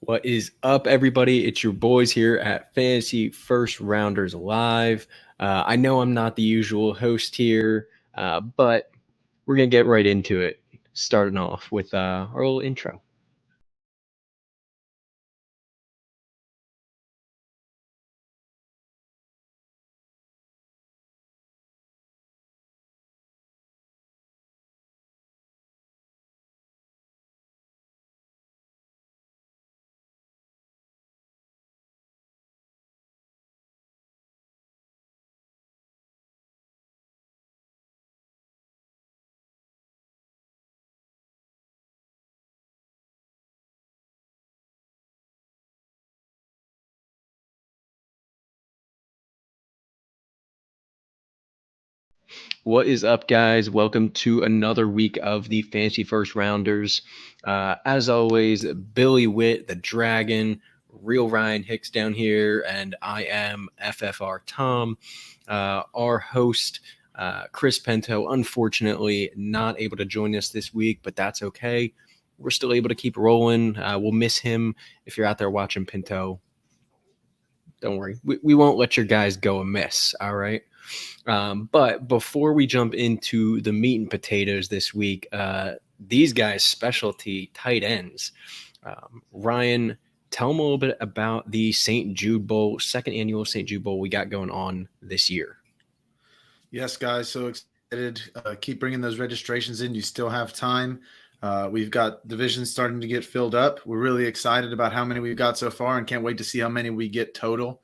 What is up, everybody? It's your boys here at Fantasy First Rounders Live. I know I'm not the usual host here, but we're going to get right into it, starting off with our little intro. What is up, guys? Welcome to another week of the Fantasy First Rounders. As always, Billy Witt, the Dragon, real Ryan Hicks down here, and I am FFR Tom, our host. Chris Pinto, unfortunately, not able to join us this week, but that's okay. We're still able to keep rolling. We'll miss him. If you're out there watching Pinto, don't worry. We won't let your guys go amiss. All right. But before we jump into the meat and potatoes this week, these guys' specialty tight ends. Ryan, tell them a little bit about the St. Jude Bowl, second annual St. Jude Bowl we got going on this year. Yes, guys, so excited. Keep bringing those registrations in. You still have time. We've got divisions starting to get filled up. We're really excited about how many we've got so far and can't wait to see how many we get total.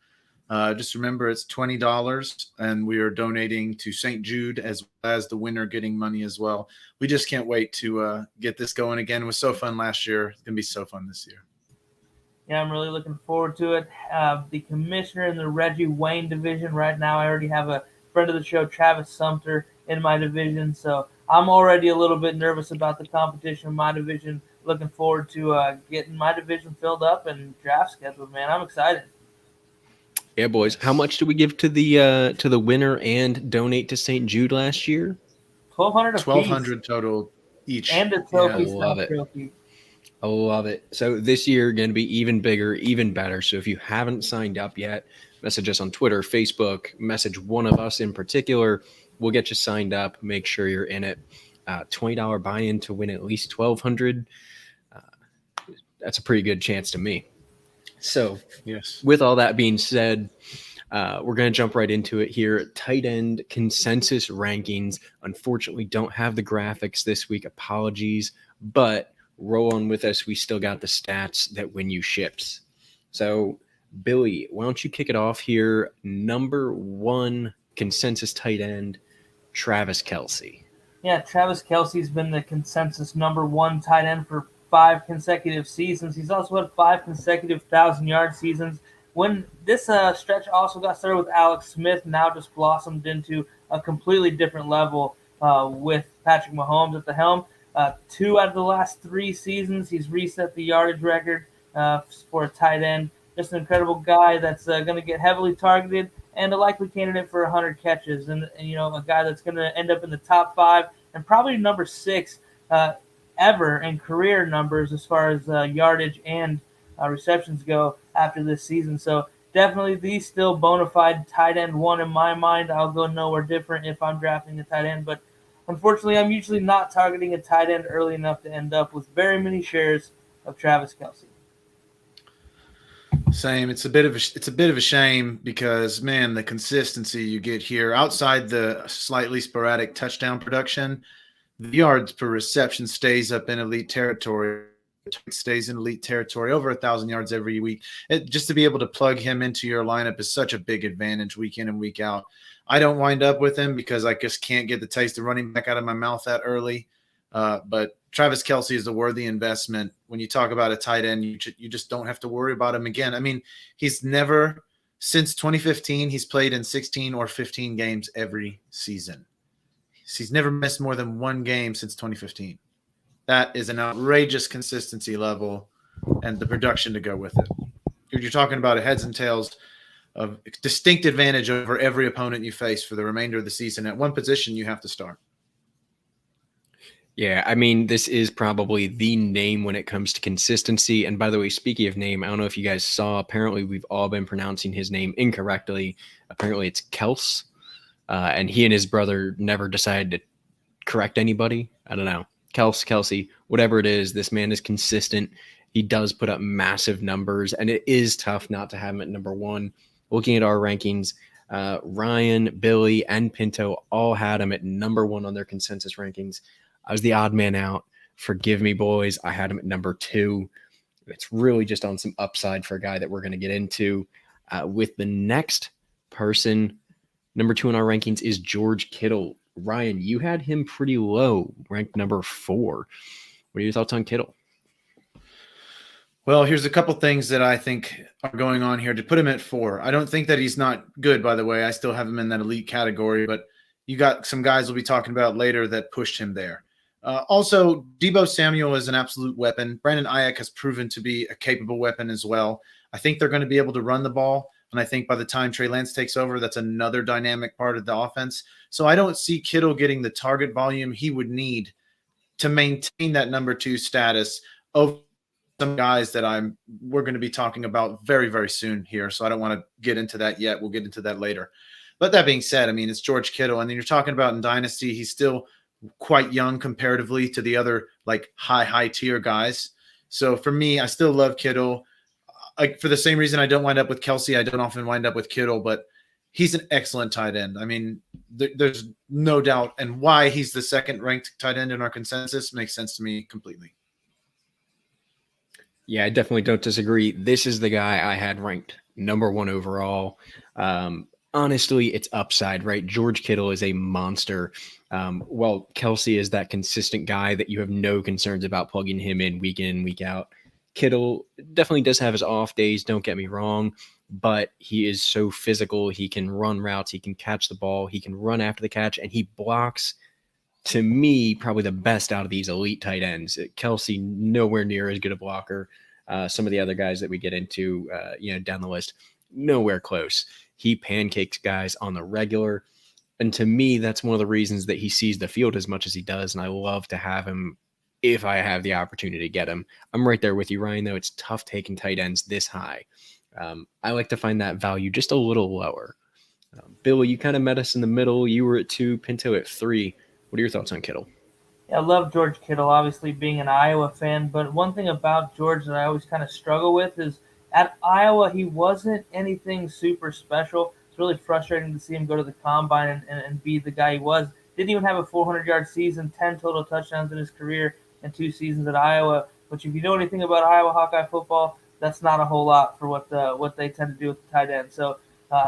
Just remember it's $20 and we are donating to St. Jude as well as the winner getting money as well. We just can't wait to get this going again. It was so fun last year. It's going to be so fun this year. Yeah, I'm really looking forward to it. The commissioner in the Reggie Wayne division right now, I already have a friend of the show, Travis Sumter, in my division. So I'm already a little bit nervous about the competition in my division. Looking forward to getting my division filled up and draft scheduled, man. I'm excited. Yeah, boys. How much did we give to the winner and donate to St. Jude last year? 1,200 apiece. 1,200 total each. And a I trophy, love it. trophy. I love it. So this year going to be even bigger, even better. So if you haven't signed up yet, message us on Twitter, Facebook, message one of us in particular. We'll get you signed up. Make sure you're in it. $20 buy-in to win at least 1,200. That's a pretty good chance to me. So Yes. with all that being said, we're going to jump right into it here. Tight end consensus rankings. Unfortunately, don't have the graphics this week. Apologies, but roll on with us. We still got the stats that win you ships. So, Billy, why don't you kick it off here? Number one consensus tight end, Travis Kelce. Yeah, Travis Kelce's been the consensus number one tight end for 5 consecutive seasons. He's also had 5 consecutive 1,000-yard seasons. When this stretch also got started with Alex Smith, now just blossomed into a completely different level with Patrick Mahomes at the helm. 2 out of the last 3 seasons, he's reset the yardage record for a tight end. Just an incredible guy that's going to get heavily targeted and a likely candidate for 100 catches, and a guy that's going to end up in the top 5 and probably number 6 ever in career numbers as far as yardage and receptions go after this season. So definitely the still bona fide tight end one in my mind. I'll go nowhere different if I'm drafting a tight end, but unfortunately I'm usually not targeting a tight end early enough to end up with very many shares of Travis Kelce. Same. It's a bit of a shame because, man, the consistency you get here outside the slightly sporadic touchdown production, the yards per reception stays up in elite territory. Stays in elite territory, over 1,000 yards every week. Just to be able to plug him into your lineup is such a big advantage week in and week out. I don't wind up with him because I just can't get the taste of running back out of my mouth that early. But Travis Kelce is a worthy investment. When you talk about a tight end, you just don't have to worry about him again. I mean, he's never, since 2015, he's played in 16 or 15 games every season. He's never missed more than 1 game since 2015. That is an outrageous consistency level and the production to go with it. You're talking about a heads and tails of distinct advantage over every opponent you face for the remainder of the season. At one position, you have to start. Yeah, I mean, this is probably the name when it comes to consistency. And by the way, speaking of name, I don't know if you guys saw, apparently we've all been pronouncing his name incorrectly. Apparently it's Kels. And he and his brother never decided to correct anybody. I don't know. Kelsey, whatever it is, this man is consistent. He does put up massive numbers, and it is tough not to have him at number one. Looking at our rankings, Ryan, Billy, and Pinto all had him at number one on their consensus rankings. I was the odd man out. Forgive me, boys. I had him at number two. It's really just on some upside for a guy that we're going to get into. With the next person, number two in our rankings is George Kittle. Ryan, you had him pretty low, ranked number 4. What are your thoughts on Kittle? Well, here's a couple things that I think are going on here to put him at 4. I don't think that he's not good, by the way. I still have him in that elite category, but you got some guys we'll be talking about later that pushed him there. Also, Deebo Samuel is an absolute weapon. Brandon Ayuk has proven to be a capable weapon as well. I think they're going to be able to run the ball. And I think by the time Trey Lance takes over, that's another dynamic part of the offense. So I don't see Kittle getting the target volume he would need to maintain that number 2 status over some guys that we're going to be talking about very, very soon here. So I don't want to get into that yet. We'll get into that later. But that being said, I mean, it's George Kittle. And then you're talking about in Dynasty, he's still quite young comparatively to the other like high tier guys. So for me, I still love Kittle. Like for the same reason I don't wind up with Kelsey, I don't often wind up with Kittle, but he's an excellent tight end. I mean, there's no doubt, and why he's the second ranked tight end in our consensus makes sense to me completely. Yeah, I definitely don't disagree. This is the guy I had ranked number 1 overall. Honestly, it's upside, right? George Kittle is a monster. Well, Kelsey is that consistent guy that you have no concerns about plugging him in, week out. Kittle definitely does have his off days, don't get me wrong, but he is so physical. He can run routes, he can catch the ball, he can run after the catch, and he blocks, to me, probably the best out of these elite tight ends. Kelsey, nowhere near as good a blocker. Some of the other guys that we get into, down the list, nowhere close. He pancakes guys on the regular. And to me, that's one of the reasons that he sees the field as much as he does. And I love to have him if I have the opportunity to get him. I'm right there with you, Ryan, though. It's tough taking tight ends this high. I like to find that value just a little lower. Bill, you kind of met us in the middle. You were at 2, Pinto at 3. What are your thoughts on Kittle? Yeah, I love George Kittle, obviously being an Iowa fan. But one thing about George that I always kind of struggle with is at Iowa, he wasn't anything super special. It's really frustrating to see him go to the combine and be the guy he was. Didn't even have a 400-yard season, 10 total touchdowns in his career, and 2 seasons at Iowa. Which, if you know anything about Iowa Hawkeye football, that's not a whole lot for what they tend to do with the tight end. So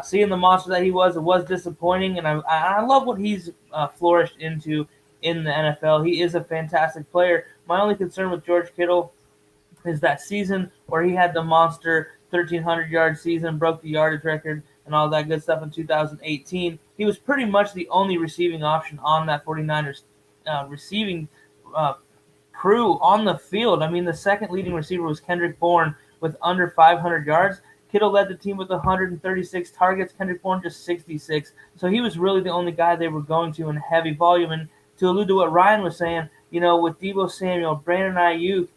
seeing the monster that he was, it was disappointing, and I love what he's flourished into in the NFL. He is a fantastic player. My only concern with George Kittle is that season where he had the monster 1,300-yard season, broke the yardage record, and all that good stuff in 2018. He was pretty much the only receiving option on that 49ers receiving crew on the field. I mean, the second leading receiver was Kendrick Bourne with under 500 yards. Kittle led the team with 136 targets, Kendrick Bourne just 66. So he was really the only guy they were going to in heavy volume. And to allude to what Ryan was saying, with Deebo Samuel, Brandon Ayuk,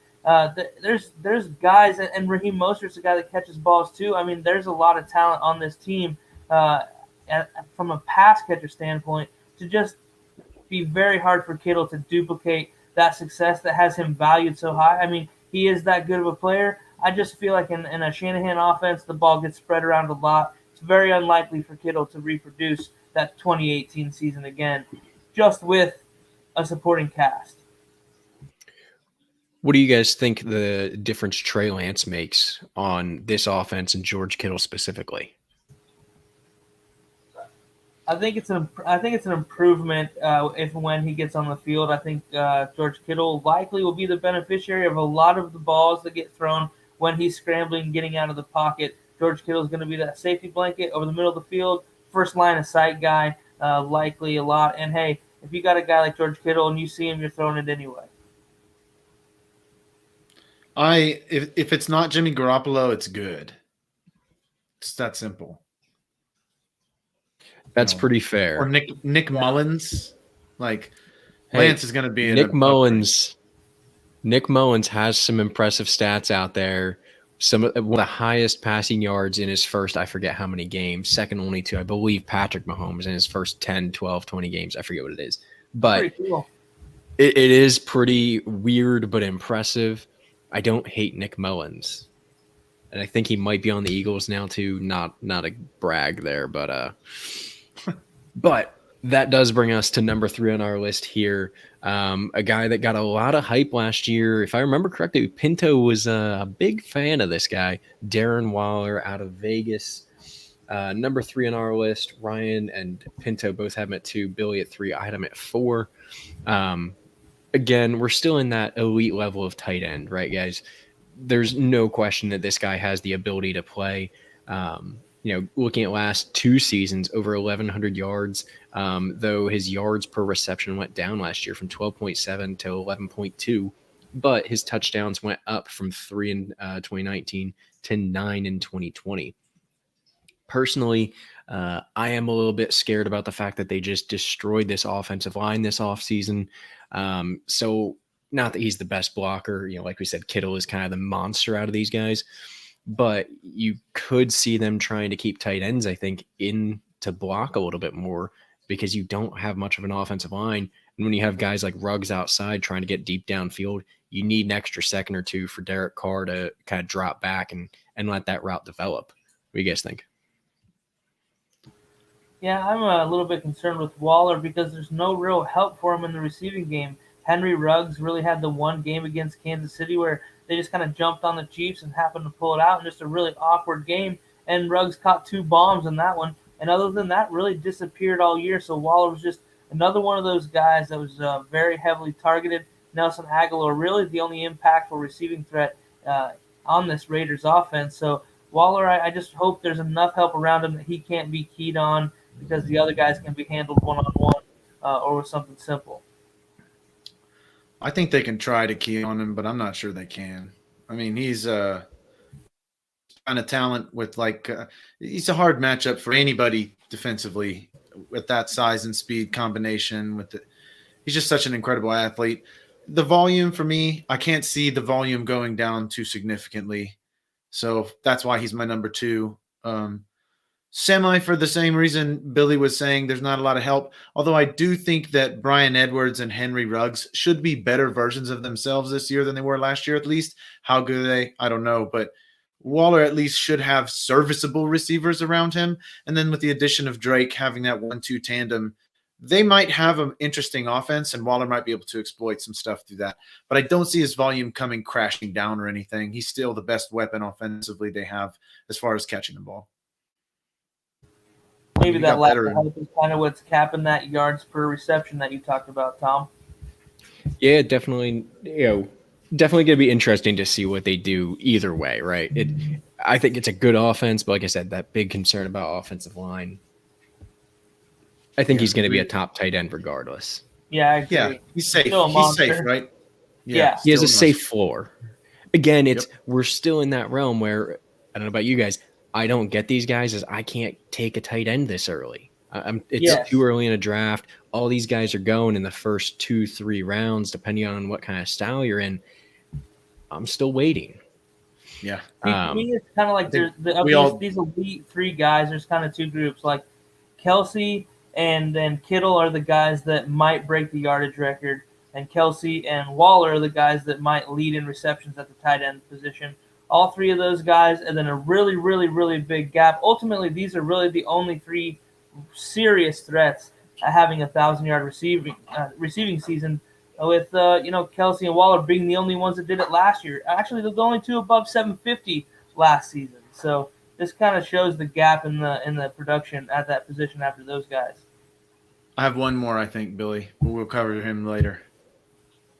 there's guys, and Raheem Mostert's a guy that catches balls too. I mean, there's a lot of talent on this team from a pass catcher standpoint to just be very hard for Kittle to duplicate that success that has him valued so high. I mean, he is that good of a player. I just feel like in a Shanahan offense, the ball gets spread around a lot. It's very unlikely for Kittle to reproduce that 2018 season again, just with a supporting cast. What do you guys think the difference Trey Lance makes on this offense and George Kittle specifically? I think it's an improvement if and when he gets on the field. I think George Kittle likely will be the beneficiary of a lot of the balls that get thrown when he's scrambling, getting out of the pocket. George Kittle is going to be that safety blanket over the middle of the field, first line of sight guy, likely a lot. And hey, if you got a guy like George Kittle and you see him, you're throwing it anyway. If it's not Jimmy Garoppolo, it's good. It's that simple. That's pretty fair. Or Nick Mullins. Like, Lance is going to be in Nick Mullins. Nick Mullins has some impressive stats out there. One of the highest passing yards in his first, I forget how many games, second only to, I believe, Patrick Mahomes in his first 10, 12, 20 games. I forget what it is. But cool. it is pretty weird but impressive. I don't hate Nick Mullins. And I think he might be on the Eagles now too. Not a brag there, but that does bring us to number 3 on our list here. A guy that got a lot of hype last year. If I remember correctly, Pinto was a big fan of this guy, Darren Waller out of Vegas. Number 3 on our list. Ryan and Pinto both have him at 2. Billy at 3. I had him at 4. Again, we're still in that elite level of tight end, right, guys? There's no question that this guy has the ability to play. Looking at last 2 seasons, over 1,100 yards, though his yards per reception went down last year from 12.7 to 11.2, but his touchdowns went up from 3 in 2019 to 9 in 2020. Personally, I am a little bit scared about the fact that they just destroyed this offensive line this offseason. So not that he's the best blocker, like we said, Kittle is kind of the monster out of these guys, but you could see them trying to keep tight ends, I think, in to block a little bit more because you don't have much of an offensive line. And when you have guys like Ruggs outside trying to get deep downfield, you need an extra second or two for Derek Carr to kind of drop back and let that route develop. What do you guys think? Yeah, I'm a little bit concerned with Waller because there's no real help for him in the receiving game. Henry Ruggs really had the one game against Kansas City where they just kind of jumped on the Chiefs and happened to pull it out in just a really awkward game. And Ruggs caught 2 bombs in that one. And other than that, really disappeared all year. So Waller was just another one of those guys that was very heavily targeted. Nelson Aguilar, really the only impactful receiving threat on this Raiders offense. So Waller, I just hope there's enough help around him that he can't be keyed on because the other guys can be handled one-on-one or with something simple. I think they can try to key on him, but I'm not sure they can. I mean, he's kind of talent with he's a hard matchup for anybody defensively with that size and speed combination. He's just such an incredible athlete. The volume for me, I can't see the volume going down too significantly. So that's why he's my number 2. Semi for the same reason Billy was saying there's not a lot of help. Although I do think that Bryan Edwards and Henry Ruggs should be better versions of themselves this year than they were last year, at least. How good are they? I don't know. But Waller at least should have serviceable receivers around him. And then with the addition of Drake having that 1-2 tandem, they might have an interesting offense and Waller might be able to exploit some stuff through that. But I don't see his volume coming crashing down or anything. He's still the best weapon offensively they have as far as catching the ball. Maybe that lack of help is kind of what's capping that yards per reception that you talked about, Tom. Yeah, definitely. Definitely going to be interesting to see what they do either way, right? I think it's a good offense, but like I said, that big concern about offensive line. I think he's going to be a top tight end regardless. Yeah, I agree. Yeah, he's safe. He's safe, right? Yeah. He has a safe floor. Again, we're still in that realm where, I don't know about you guys, I don't get these guys is I can't take a tight end this early. It's too early in a draft. All these guys are going in the first 2-3 rounds, depending on what kind of style you're in. I'm still waiting. Yeah. For me, it's kind of like these elite 3 guys. There's kind of 2 groups. Like Kelsey and then Kittle are the guys that might break the yardage record, and Kelsey and Waller are the guys that might lead in receptions at the tight end position. All 3 of those guys, and then a really, really, really big gap. Ultimately, these are really the only 3 serious threats at having 1,000-yard receiving season, with Kelsey and Waller being the only ones that did it last year. Actually, they're the only 2 above 750 last season. So this kind of shows the gap in the production at that position after those guys. I have one more, I think, Billy. We'll cover him later.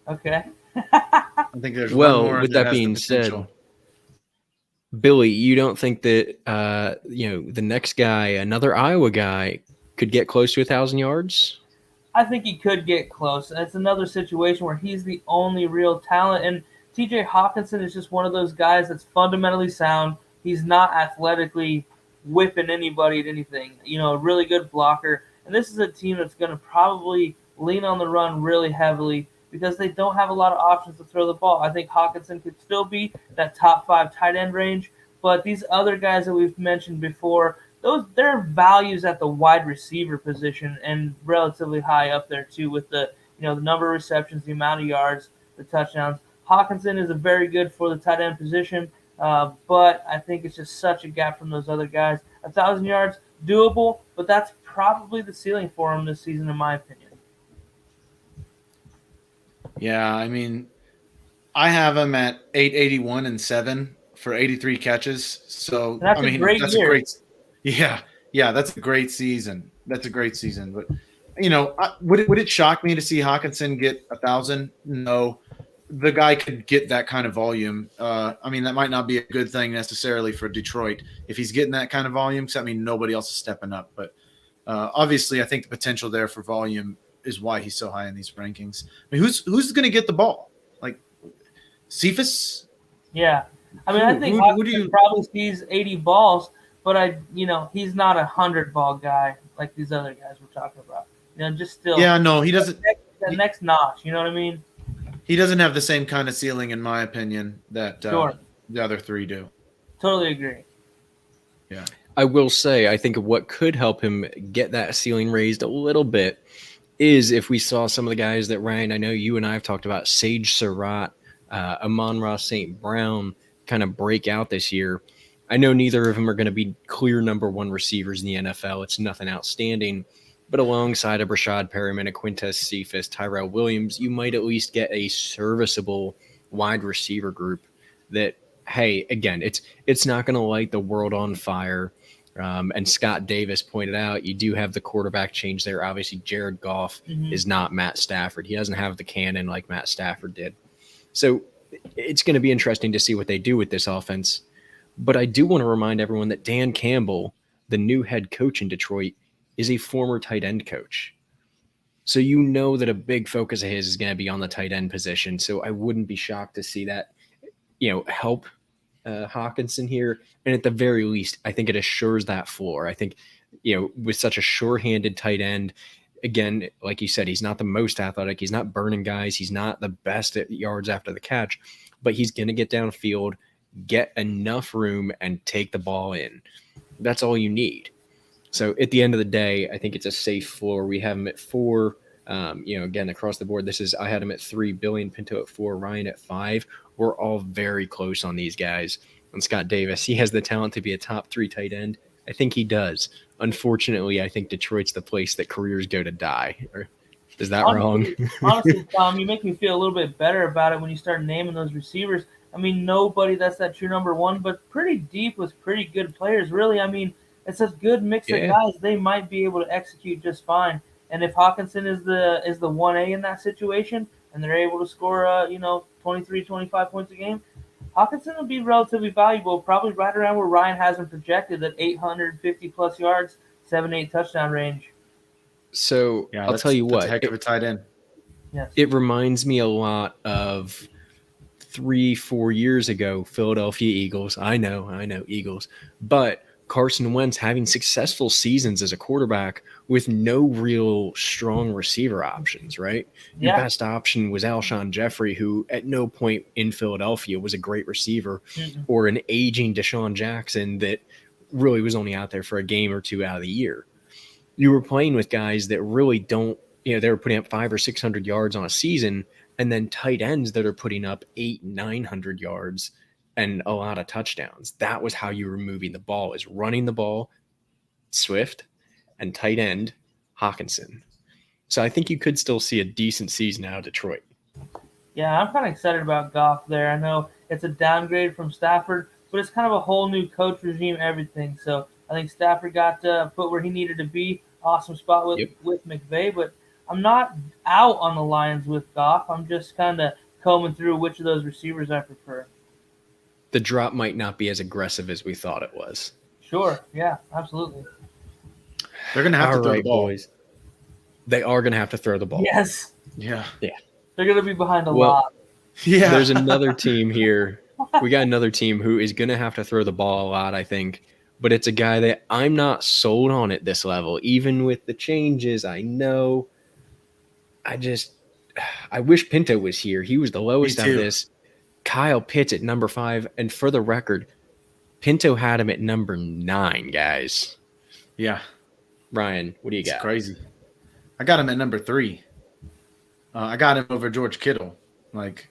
Okay. I think there's one more. With that being said, Billy, you don't think that the next guy, another Iowa guy, could get close to 1,000 yards? I think he could get close. It's another situation where he's the only real talent, and TJ Hawkinson is just one of those guys that's fundamentally sound. He's not athletically whipping anybody at anything. A really good blocker. And this is a team that's going to probably lean on the run really heavily because they don't have a lot of options to throw the ball. I think Hawkinson could still be that top 5 tight end range, but these other guys that we've mentioned before, their values at the wide receiver position and relatively high up there too with the the number of receptions, the amount of yards, the touchdowns. Hawkinson is a very good for the tight end position, but I think it's just such a gap from those other guys. 1,000 yards, doable, but that's probably the ceiling for him this season, in my opinion. Yeah, I mean, I have him at 881 and 7 for 83 catches. So That's I mean, a great that's year. a great. Yeah, that's a great season. That's a great season. But would it shock me to see Hawkinson get 1,000? No, the guy could get that kind of volume. I mean, that might not be a good thing necessarily for Detroit if he's getting that kind of volume. Because I mean, nobody else is stepping up. But obviously, I think the potential there for volume is why he's so high in these rankings. I mean, who's going to get the ball? Like Cephas? Yeah, I mean, I think Hawkinson probably sees 80 balls, but he's not a 100-ball guy like these other guys we're talking about. Just still. Yeah, no, he doesn't. That next notch, you know what I mean? He doesn't have the same kind of ceiling, in my opinion, that Sure. the other three do. Totally agree. Yeah. I will say, I think what could help him get that ceiling raised a little bit is if we saw some of the guys that, Ryan, I know you and I have talked about, Sage Surratt, Amon-Ra St. Brown, kind of break out this year. I know neither of them are going to be clear number 1 receivers in the NFL. It's nothing outstanding. But alongside of Rashad Perriman, Quintez Cephas, Tyrell Williams, you might at least get a serviceable wide receiver group that, hey, again, it's not going to light the world on fire. And Scott Davis pointed out, you do have the quarterback change there. Obviously, Jared Goff is not Matt Stafford. He doesn't have the cannon like Matt Stafford did. So it's going to be interesting to see what they do with this offense. But I do want to remind everyone that Dan Campbell, the new head coach in Detroit, is a former tight end coach. So you know that a big focus of his is going to be on the tight end position. So I wouldn't be shocked to see that, help Hawkinson here. And at the very least, I think it assures that floor. I think, with such a sure-handed tight end, again, like you said, he's not the most athletic. He's not burning guys. He's not the best at yards after the catch, but he's going to get downfield, get enough room, and take the ball in. That's all you need. So at the end of the day, I think it's a safe floor. We have him at 4. Again, across the board, I had him at 3, Billy and Pinto at 4, Ryan at 5. We're all very close on these guys. And Scott Davis, he has the talent to be a top 3 tight end. I think he does. Unfortunately, I think Detroit's the place that careers go to die. Or is that wrong? Honestly, Tom, you make me feel a little bit better about it when you start naming those receivers. I mean, nobody that's that true number 1, but pretty deep with pretty good players, really. I mean, it's a good mix of guys. They might be able to execute just fine. And if Hawkinson is the 1A in that situation, and they're able to score, 23, 25 points a game, Hawkinson will be relatively valuable, probably right around where Ryan has him projected at 850-plus yards, 7-8 touchdown range. So I'll tell you what. That's a heck of a tight end. Yes. It reminds me a lot of 3-4 years ago, Philadelphia Eagles. I know, Eagles. But Carson Wentz having successful seasons as a quarterback with no real strong receiver options, right? Your best option was Alshon Jeffrey, who at no point in Philadelphia was a great receiver, or an aging Deshaun Jackson that really was only out there for a game or 2 out of the year. You were playing with guys that really don't, they were putting up 500 or 600 yards on a season, and then tight ends that are putting up 800-900 yards and a lot of touchdowns. That was how you were moving the ball, is running the ball, Swift, and tight end, Hawkinson. So I think you could still see a decent season out of Detroit. Yeah, I'm kind of excited about Goff there. I know it's a downgrade from Stafford, but it's kind of a whole new coach regime, everything. So I think Stafford got put where he needed to be. Awesome spot with McVay, but I'm not out on the Lions with Goff. I'm just kind of combing through which of those receivers I prefer. The drop might not be as aggressive as we thought it was. Sure. Yeah, absolutely. They're going to have to throw the ball. Boys. They are going to have to throw the ball. Yes. Yeah. They're going to be behind a lot. Yeah. There's another team here. We got another team who is going to have to throw the ball a lot, I think. But it's a guy that I'm not sold on at this level. Even with the changes, I know. I wish Pinto was here. He was the lowest Me on too. this. Kyle Pitts at number 5. And for the record, Pinto had him at number 9, guys. Yeah, Ryan, what do you it's got? crazy. I got him at number 3. I got him over George Kittle. Like,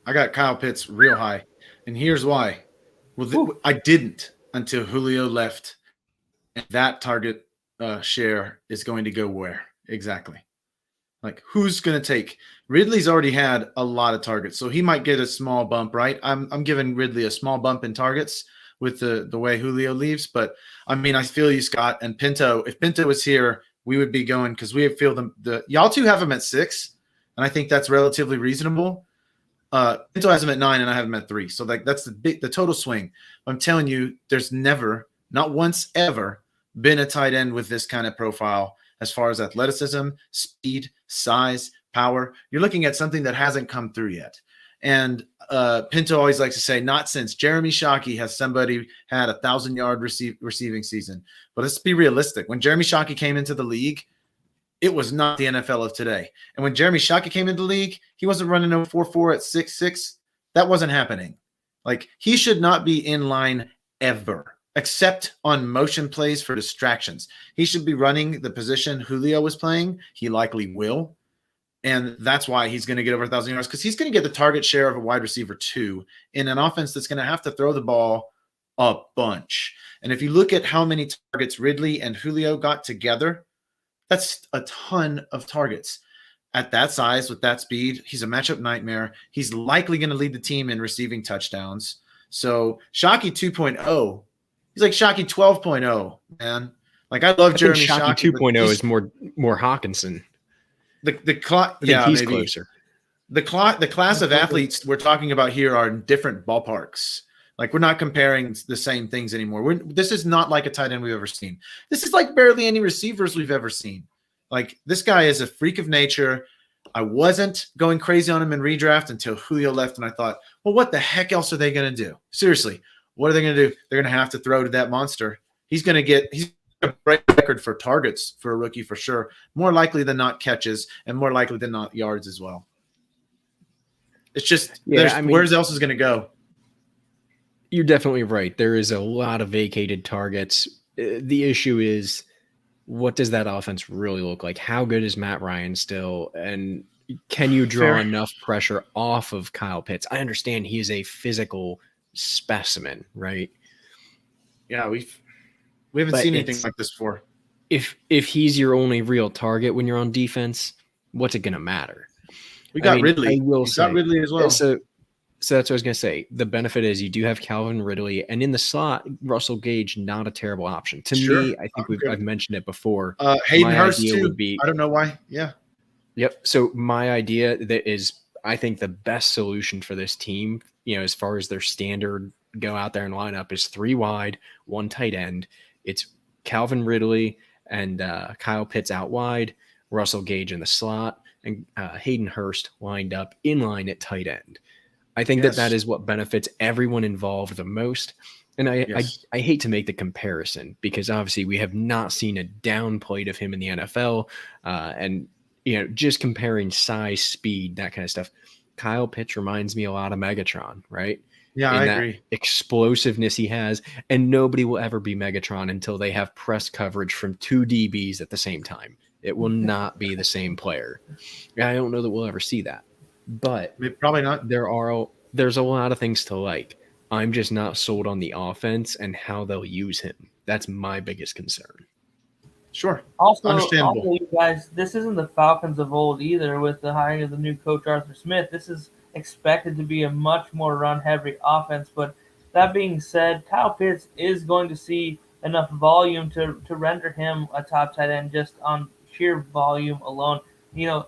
I got Kyle Pitts real high. And here's why. Well, I didn't until Julio left. And that target share is going to go where? Exactly. Like, who's going to take? Ridley's already had a lot of targets, so he might get a small bump, right? I'm giving Ridley a small bump in targets with the way Julio leaves. But, I mean, I feel you, Scott. And Pinto, if Pinto was here, we would be going because we feel the y'all two have him at 6, and I think that's relatively reasonable. Pinto has him at 9, and I have him at 3. So that's the total swing. I'm telling you, there's never, not once ever, been a tight end with this kind of profile as far as athleticism, speed, size, power. You're looking at something that hasn't come through yet. And Pinto always likes to say, not since Jeremy Shockey has somebody had 1,000-yard receiving season. But let's be realistic. When Jeremy Shockey came into the league, it was not the NFL of today. And when Jeremy Shockey came into the league, he wasn't running a 4.4 at 6'6". That wasn't happening. Like, he should not be in line ever, except on motion plays for distractions. He should be running the position Julio was playing. He likely will. And that's why he's going to get over 1,000 yards, because he's going to get the target share of a wide receiver 2 in an offense that's going to have to throw the ball a bunch. And if you look at how many targets Ridley and Julio got together, that's a ton of targets. At that size, with that speed, he's a matchup nightmare. He's likely going to lead the team in receiving touchdowns. So Shockey 2.0, he's like Shockey 12.0, man. Like, I love Jeremy Shockey 2.0 is more Hawkinson. Yeah, he's maybe closer. The class of athletes we're talking about here are in different ballparks. Like, we're not comparing the same things anymore. This is not like a tight end we've ever seen. This is like barely any receivers we've ever seen. Like, this guy is a freak of nature. I wasn't going crazy on him in redraft until Julio left, and I thought, well, what the heck else are they going to do? Seriously, what are they going to do? They're going to have to throw to that monster. He's going to break record for targets for a rookie for sure. More likely than not catches, and more likely than not yards as well. It's just, where else is going to go? You're definitely right. There is a lot of vacated targets. The issue is, what does that offense really look like? How good is Matt Ryan still? And can you draw enough pressure off of Kyle Pitts? I understand he is a physical specimen, right? Yeah, we haven't seen anything like this before. If he's your only real target when you're on defense, what's it going to matter? We got Ridley. Got Ridley as well. So that's what I was going to say. The benefit is you do have Calvin Ridley, and in the slot, Russell Gage, not a terrible option. To me, I think I've mentioned it before. Hayden Hurst too. I don't know why. Yeah. Yep. So my idea that is, I think the best solution for this team, as far as their standard go out there and line up, is 3 wide, 1 tight end. It's Calvin Ridley and Kyle Pitts out wide, Russell Gage in the slot, and Hayden Hurst lined up in line at tight end. I think that is what benefits everyone involved the most. And I hate to make the comparison, because obviously we have not seen a down plate of him in the NFL. And, just comparing size, speed, that kind of stuff. Kyle Pitts reminds me a lot of Megatron, right? Yeah, I agree. Explosiveness he has. And nobody will ever be Megatron until they have press coverage from 2 DBs at the same time. It will not be the same player. I don't know that we'll ever see that. But probably not. There's a lot of things to like. I'm just not sold on the offense and how they'll use him. That's my biggest concern. Sure. Understandable. Also, you guys, this isn't the Falcons of old either with the hiring of the new coach Arthur Smith. This is expected to be a much more run-heavy offense. But that being said, Kyle Pitts is going to see enough volume to render him a top tight end just on sheer volume alone.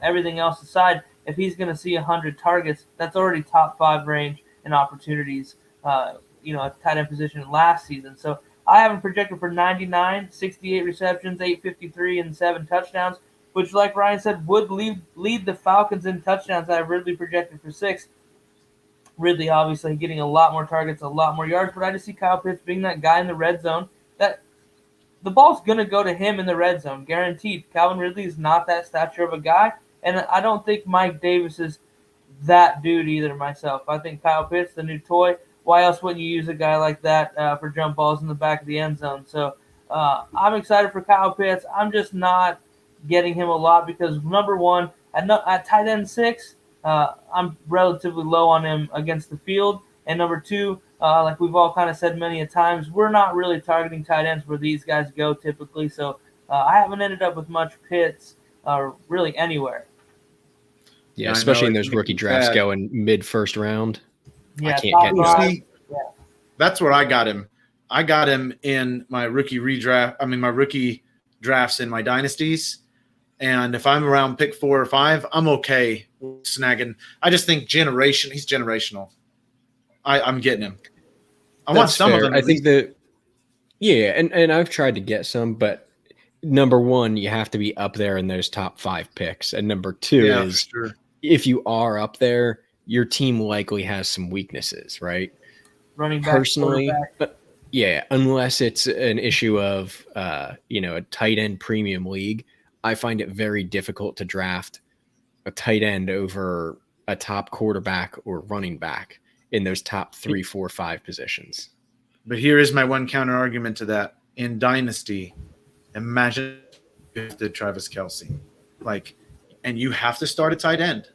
Everything else aside, if he's going to see 100 targets, that's already top 5 range in opportunities, at the tight end position last season. So I have him projected for 99, 68 receptions, 853, and 7 touchdowns, which, like Ryan said, would lead the Falcons in touchdowns. I have Ridley projected for 6. Ridley obviously getting a lot more targets, a lot more yards, but I just see Kyle Pitts being that guy in the red zone that the ball's going to go to him in the red zone, guaranteed. Calvin Ridley is not that stature of a guy. And I don't think Mike Davis is that dude either myself. I think Kyle Pitts, the new toy. Why else wouldn't you use a guy like that for jump balls in the back of the end zone? So I'm excited for Kyle Pitts. I'm just not getting him a lot because, number one, at tight end 6, I'm relatively low on him against the field. And number two, like we've all kind of said many a times, we're not really targeting tight ends where these guys go typically. So I haven't ended up with much Pitts really anywhere. Yeah, I especially know, in it those makes rookie me drafts sad. going mid first round. Yeah, I can't top get You that. five. see, Yeah. that's where I got him. I got him in my rookie redraft. I mean, my rookie drafts in my dynasties. And if I'm around pick 4 or 5, I'm okay with snagging. I just think he's generational. I'm getting him. I want That's some of fair. them. I At think least. that, yeah, and I've tried to get some, but number one, you have to be up there in those top 5 picks. And number two Yeah, for is sure. if you are up there, your team likely has some weaknesses, right? Running back, Personally, quarterback. yeah, unless it's an issue of a tight end premium league, I find it very difficult to draft a tight end over a top quarterback or running back in those top 3, 4, 5 positions. But here is my one counter argument to that. In Dynasty, imagine if the Travis Kelsey, and you have to start a tight end.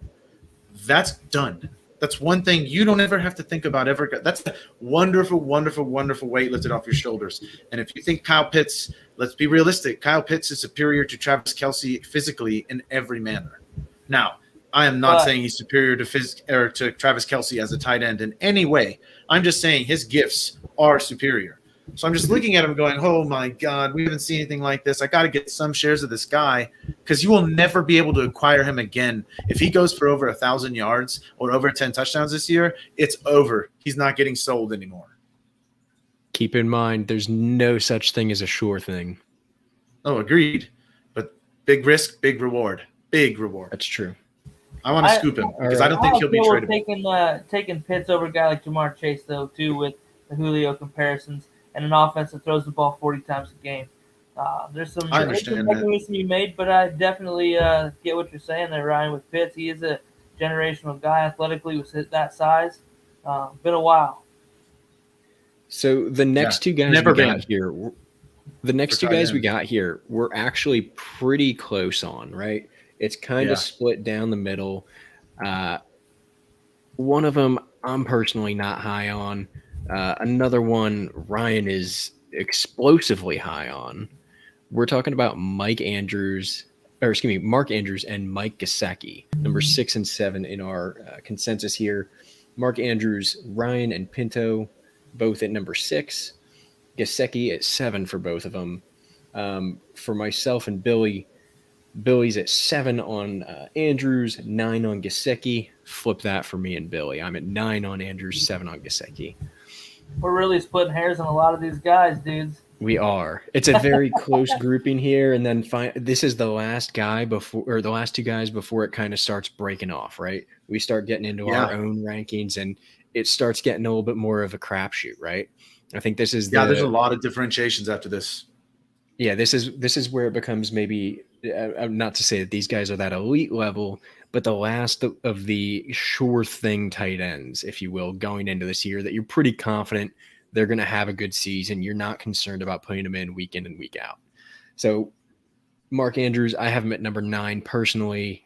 That's done. That's one thing you don't ever have to think about ever. That's a wonderful, wonderful, wonderful weight lifted off your shoulders. And if you think Kyle Pitts, let's be realistic. Kyle Pitts is superior to Travis Kelsey physically in every manner. Now, I am not saying he's superior to Travis Kelsey as a tight end in any way. I'm just saying his gifts are superior. So I'm just looking at him going, oh my God, we haven't seen anything like this. I got to get some shares of this guy because you will never be able to acquire him again. If he goes for over 1,000 yards or over 10 touchdowns this year, it's over. He's not getting sold anymore. Keep in mind, there's no such thing as a sure thing. Oh, agreed. But big risk, big reward. Big reward. That's true. I want to scoop him because I don't think he'll be tradable. Taking Pitts over a guy like Jamar Chase, though, too, with the Julio comparisons and an offense that throws the ball 40 times a game. There's some mechanisms to be made, but I definitely get what you're saying there, Ryan, with Pitts. He is a generational guy athletically with that size. Been a while. So the next two guys we got here, we're actually pretty close on, right? It's kind of split down the middle. One of them I'm personally not high on. Another one Ryan is explosively high on. We're talking about Mark Andrews and Mike Gesicki, number 6 and 7 in our consensus here. Mark Andrews, Ryan, and Pinto, both at number 6. Gesicki at 7 for both of them. For myself and Billy's at 7 on Andrews, 9 on Gesicki. Flip that for me and Billy. I'm at 9 on Andrews, 7 on Gesicki. We're really splitting hairs on a lot of these guys, dudes. We are. It's a very close grouping here, and then this is the last guy or the last two guys before it kind of starts breaking off, right? We start getting into our own rankings, and it starts getting a little bit more of a crapshoot, right? I think this is there's a lot of differentiations after this. Yeah, this is where it becomes maybe not to say that these guys are that elite level, but the last of the sure thing tight ends, if you will, going into this year that you're pretty confident they're going to have a good season. You're not concerned about putting them in week and week out. So Mark Andrews, I have him at number 9 personally.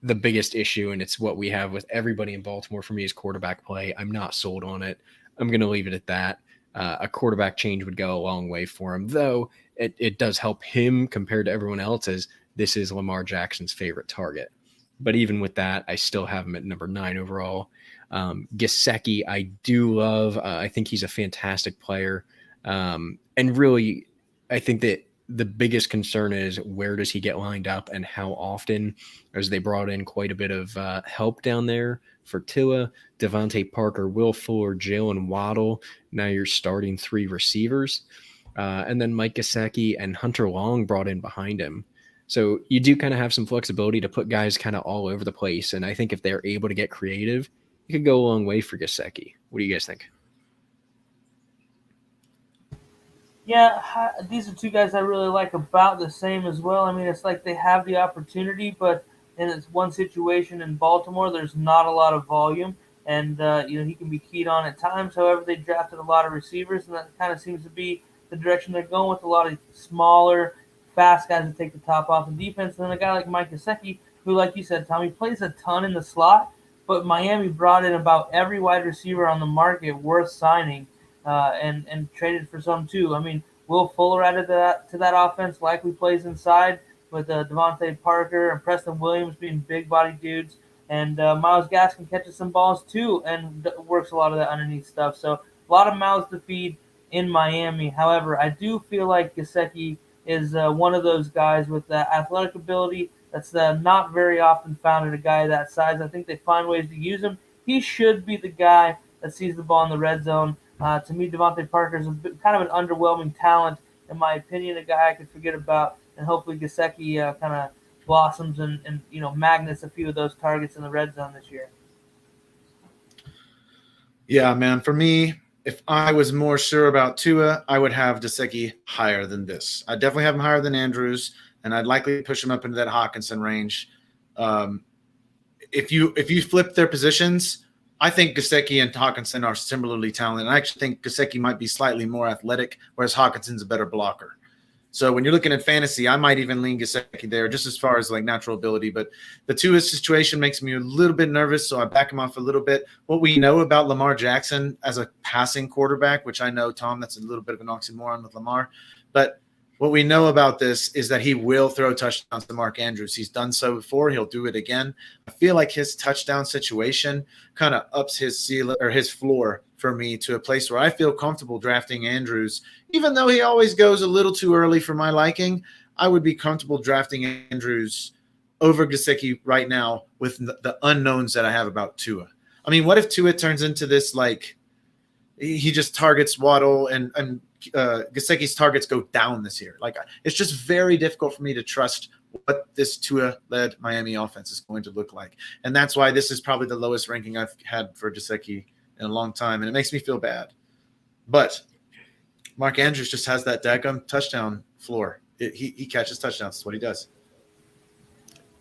The biggest issue, and it's what we have with everybody in Baltimore for me, is quarterback play. I'm not sold on it. I'm going to leave it at that. A quarterback change would go a long way for him, though it does help him compared to everyone else, as this is Lamar Jackson's favorite target. But even with that, I still have him at number 9 overall. Gesicki, I do love. I think he's a fantastic player. And really, I think that the biggest concern is where does he get lined up and how often, as they brought in quite a bit of help down there for Tua, Devontae Parker, Will Fuller, Jalen Waddle. Now you're starting 3 receivers. And then Mike Gesicki and Hunter Long brought in behind him. So you do kind of have some flexibility to put guys kind of all over the place. And I think if they're able to get creative, it could go a long way for Gesicki. What do you guys think? Yeah, these are two guys I really like about the same as well. I mean, it's like they have the opportunity, but in this one situation in Baltimore, there's not a lot of volume, and he can be keyed on at times. However, they drafted a lot of receivers, and that kind of seems to be the direction they're going with, a lot of smaller, fast guys that take the top off the defense. And then a guy like Mike Gesicki, who, like you said, Tommy, plays a ton in the slot, but Miami brought in about every wide receiver on the market worth signing, and traded for some too. I mean, Will Fuller added to that offense, likely plays inside with Devontae Parker and Preston Williams being big body dudes. And Myles Gaskin catches some balls too and works a lot of that underneath stuff. So a lot of mouths to feed in Miami. However, I do feel like Gesicki is one of those guys with that athletic ability that's not very often found in a guy that size. I think they find ways to use him. He should be the guy that sees the ball in the red zone. To me, Devontae Parker is kind of an underwhelming talent, in my opinion, a guy I could forget about. And hopefully Gesicki kind of blossoms and magnets a few of those targets in the red zone this year. Yeah, man. For me, if I was more sure about Tua, I would have Gesicki higher than this. I'd definitely have him higher than Andrews, and I'd likely push him up into that Hawkinson range. If you flip their positions, I think Gesicki and Hawkinson are similarly talented. And I actually think Gesicki might be slightly more athletic, whereas Hawkinson's a better blocker. So when you're looking at fantasy, I might even lean Gesicki there just as far as like natural ability. But the Tua situation makes me a little bit nervous, so I back him off a little bit. What we know about Lamar Jackson as a passing quarterback, which I know, Tom, that's a little bit of an oxymoron with Lamar. But what we know about this is that he will throw touchdowns to Mark Andrews. He's done so before. He'll do it again. I feel like his touchdown situation kind of ups his ceiling or his floor for me to a place where I feel comfortable drafting Andrews. Even though he always goes a little too early for my liking, I would be comfortable drafting Andrews over Gesicki right now with the unknowns that I have about Tua. I mean, what if Tua turns into this, like, he just targets Waddle and Gesicki's targets go down this year? Like, it's just very difficult for me to trust what this Tua-led Miami offense is going to look like. And that's why this is probably the lowest ranking I've had for Gesicki in a long time, and it makes me feel bad. But Mark Andrews just has that daggum touchdown floor. He catches touchdowns. That's what he does.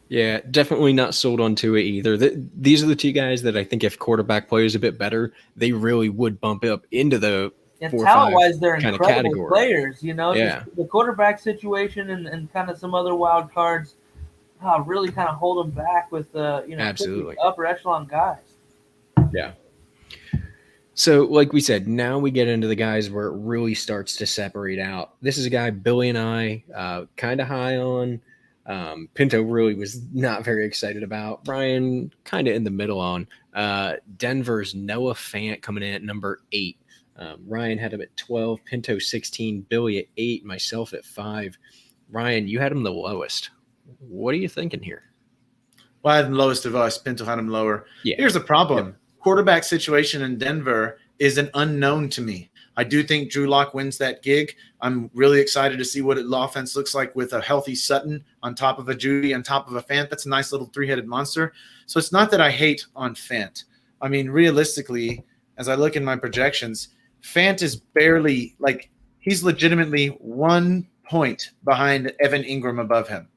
Yeah, definitely not sold on Tua either. These are the two guys that I think if quarterback play is a bit better, they really would bump up into the talent-wise, they're incredible category. players. Yeah. Just the quarterback situation and kind of some other wild cards really kind of hold them back with absolutely upper echelon guys. Yeah. So, like we said, now we get into the guys where it really starts to separate out. This is a guy Billy and I kind of high on. Pinto really was not very excited about. Brian kind of in the middle on. Denver's Noah Fant coming in at number 8. Ryan had him at 12, Pinto 16, Billy at 8, myself at 5. Ryan, you had him the lowest. What are you thinking here? Well, I had him lowest of us. Pinto had him lower. Yeah. Here's the problem. Yep. Quarterback situation in Denver is an unknown to me. I do think Drew Lock wins that gig. I'm really excited to see what the offense looks like with a healthy Sutton on top of a Judy, on top of a Fant. That's a nice little three-headed monster. So it's not that I hate on Fant. I mean, realistically, as I look in my projections, Fant is barely, like, he's legitimately 1 point behind Evan Ingram above him.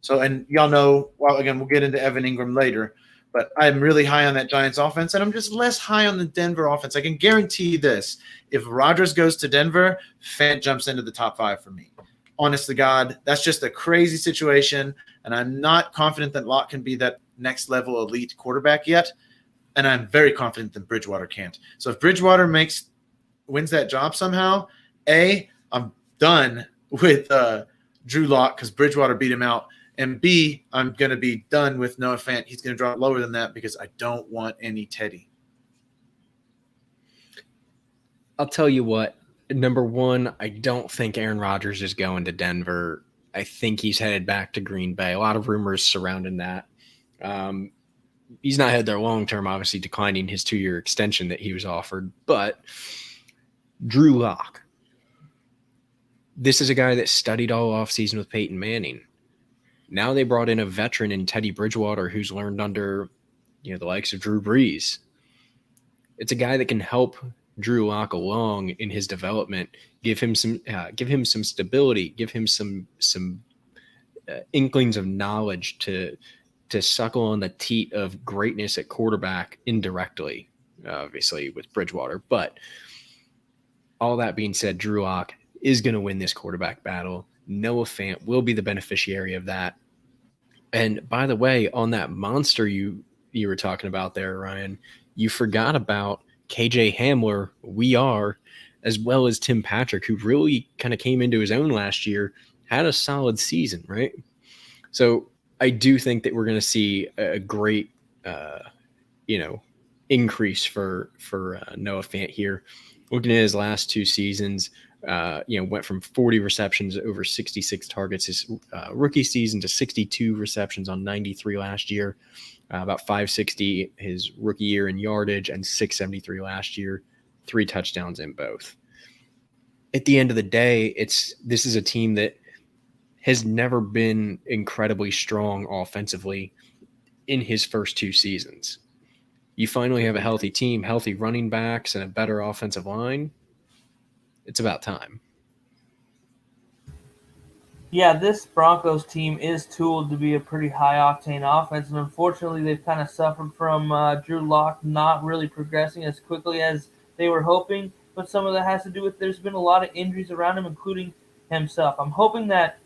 So, and y'all know, well, again, we'll get into Evan Ingram later, but I'm really high on that Giants offense, and I'm just less high on the Denver offense. I can guarantee this. If Rodgers goes to Denver, Fant jumps into the top 5 for me. Honest to God, that's just a crazy situation, and I'm not confident that Locke can be that next level elite quarterback yet, and I'm very confident that Bridgewater can't. So if Bridgewater wins that job somehow, I'm done with Drew Lock because Bridgewater beat him out. And B, I'm going to be done with Noah Fant. He's going to drop lower than that because I don't want any Teddy. I'll tell you what. Number 1, I don't think Aaron Rodgers is going to Denver. I think he's headed back to Green Bay. A lot of rumors surrounding that. He's not headed there long-term, obviously declining his 2-year extension that he was offered. But Drew Lock. This is a guy that studied all offseason with Peyton Manning. Now they brought in a veteran in Teddy Bridgewater who's learned under, the likes of Drew Brees. It's a guy that can help Drew Lock along in his development, give him some stability, give him some inklings of knowledge to to suckle on the teat of greatness at quarterback indirectly, obviously with Bridgewater. But all that being said, Drew Lock is going to win this quarterback battle. Noah Fant will be the beneficiary of that. And by the way, on that monster you were talking about there, Ryan, you forgot about KJ Hamler, as well as Tim Patrick, who really kind of came into his own last year, had a solid season, right? So I do think that we're going to see a great, increase for Noah Fant here. Looking at his last 2 seasons, went from 40 receptions over 66 targets his rookie season to 62 receptions on 93 last year, about 560 his rookie year in yardage and 673 last year, 3 touchdowns in both. At the end of the day, this is a team that has never been incredibly strong offensively in his first 2 seasons. You finally have a healthy team, healthy running backs, and a better offensive line. It's about time. Yeah, this Broncos team is tooled to be a pretty high-octane offense, and unfortunately they've kind of suffered from Drew Lock not really progressing as quickly as they were hoping, but some of that has to do with there's been a lot of injuries around him, including himself. I'm hoping that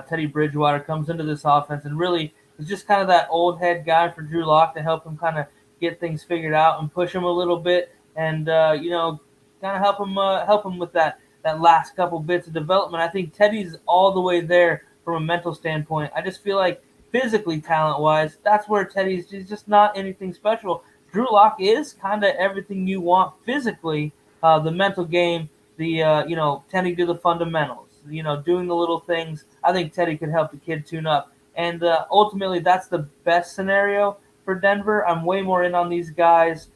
Teddy Bridgewater comes into this offense and really is just kind of that old head guy for Drew Lock to help him kind of get things figured out and push him a little bit, and kind of help him with that last couple bits of development. I think Teddy's all the way there from a mental standpoint. I just feel like physically, talent-wise, that's where he's just not anything special. Drew Lock is kind of everything you want physically, the mental game, the tending to the fundamentals, doing the little things. I think Teddy could help the kid tune up, and ultimately that's the best scenario for Denver. I'm way more in on these guys,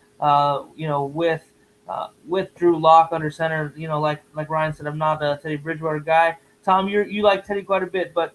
with Drew Lock under center. Like Ryan said, I'm not a Teddy Bridgewater guy. Tom, you like Teddy quite a bit, but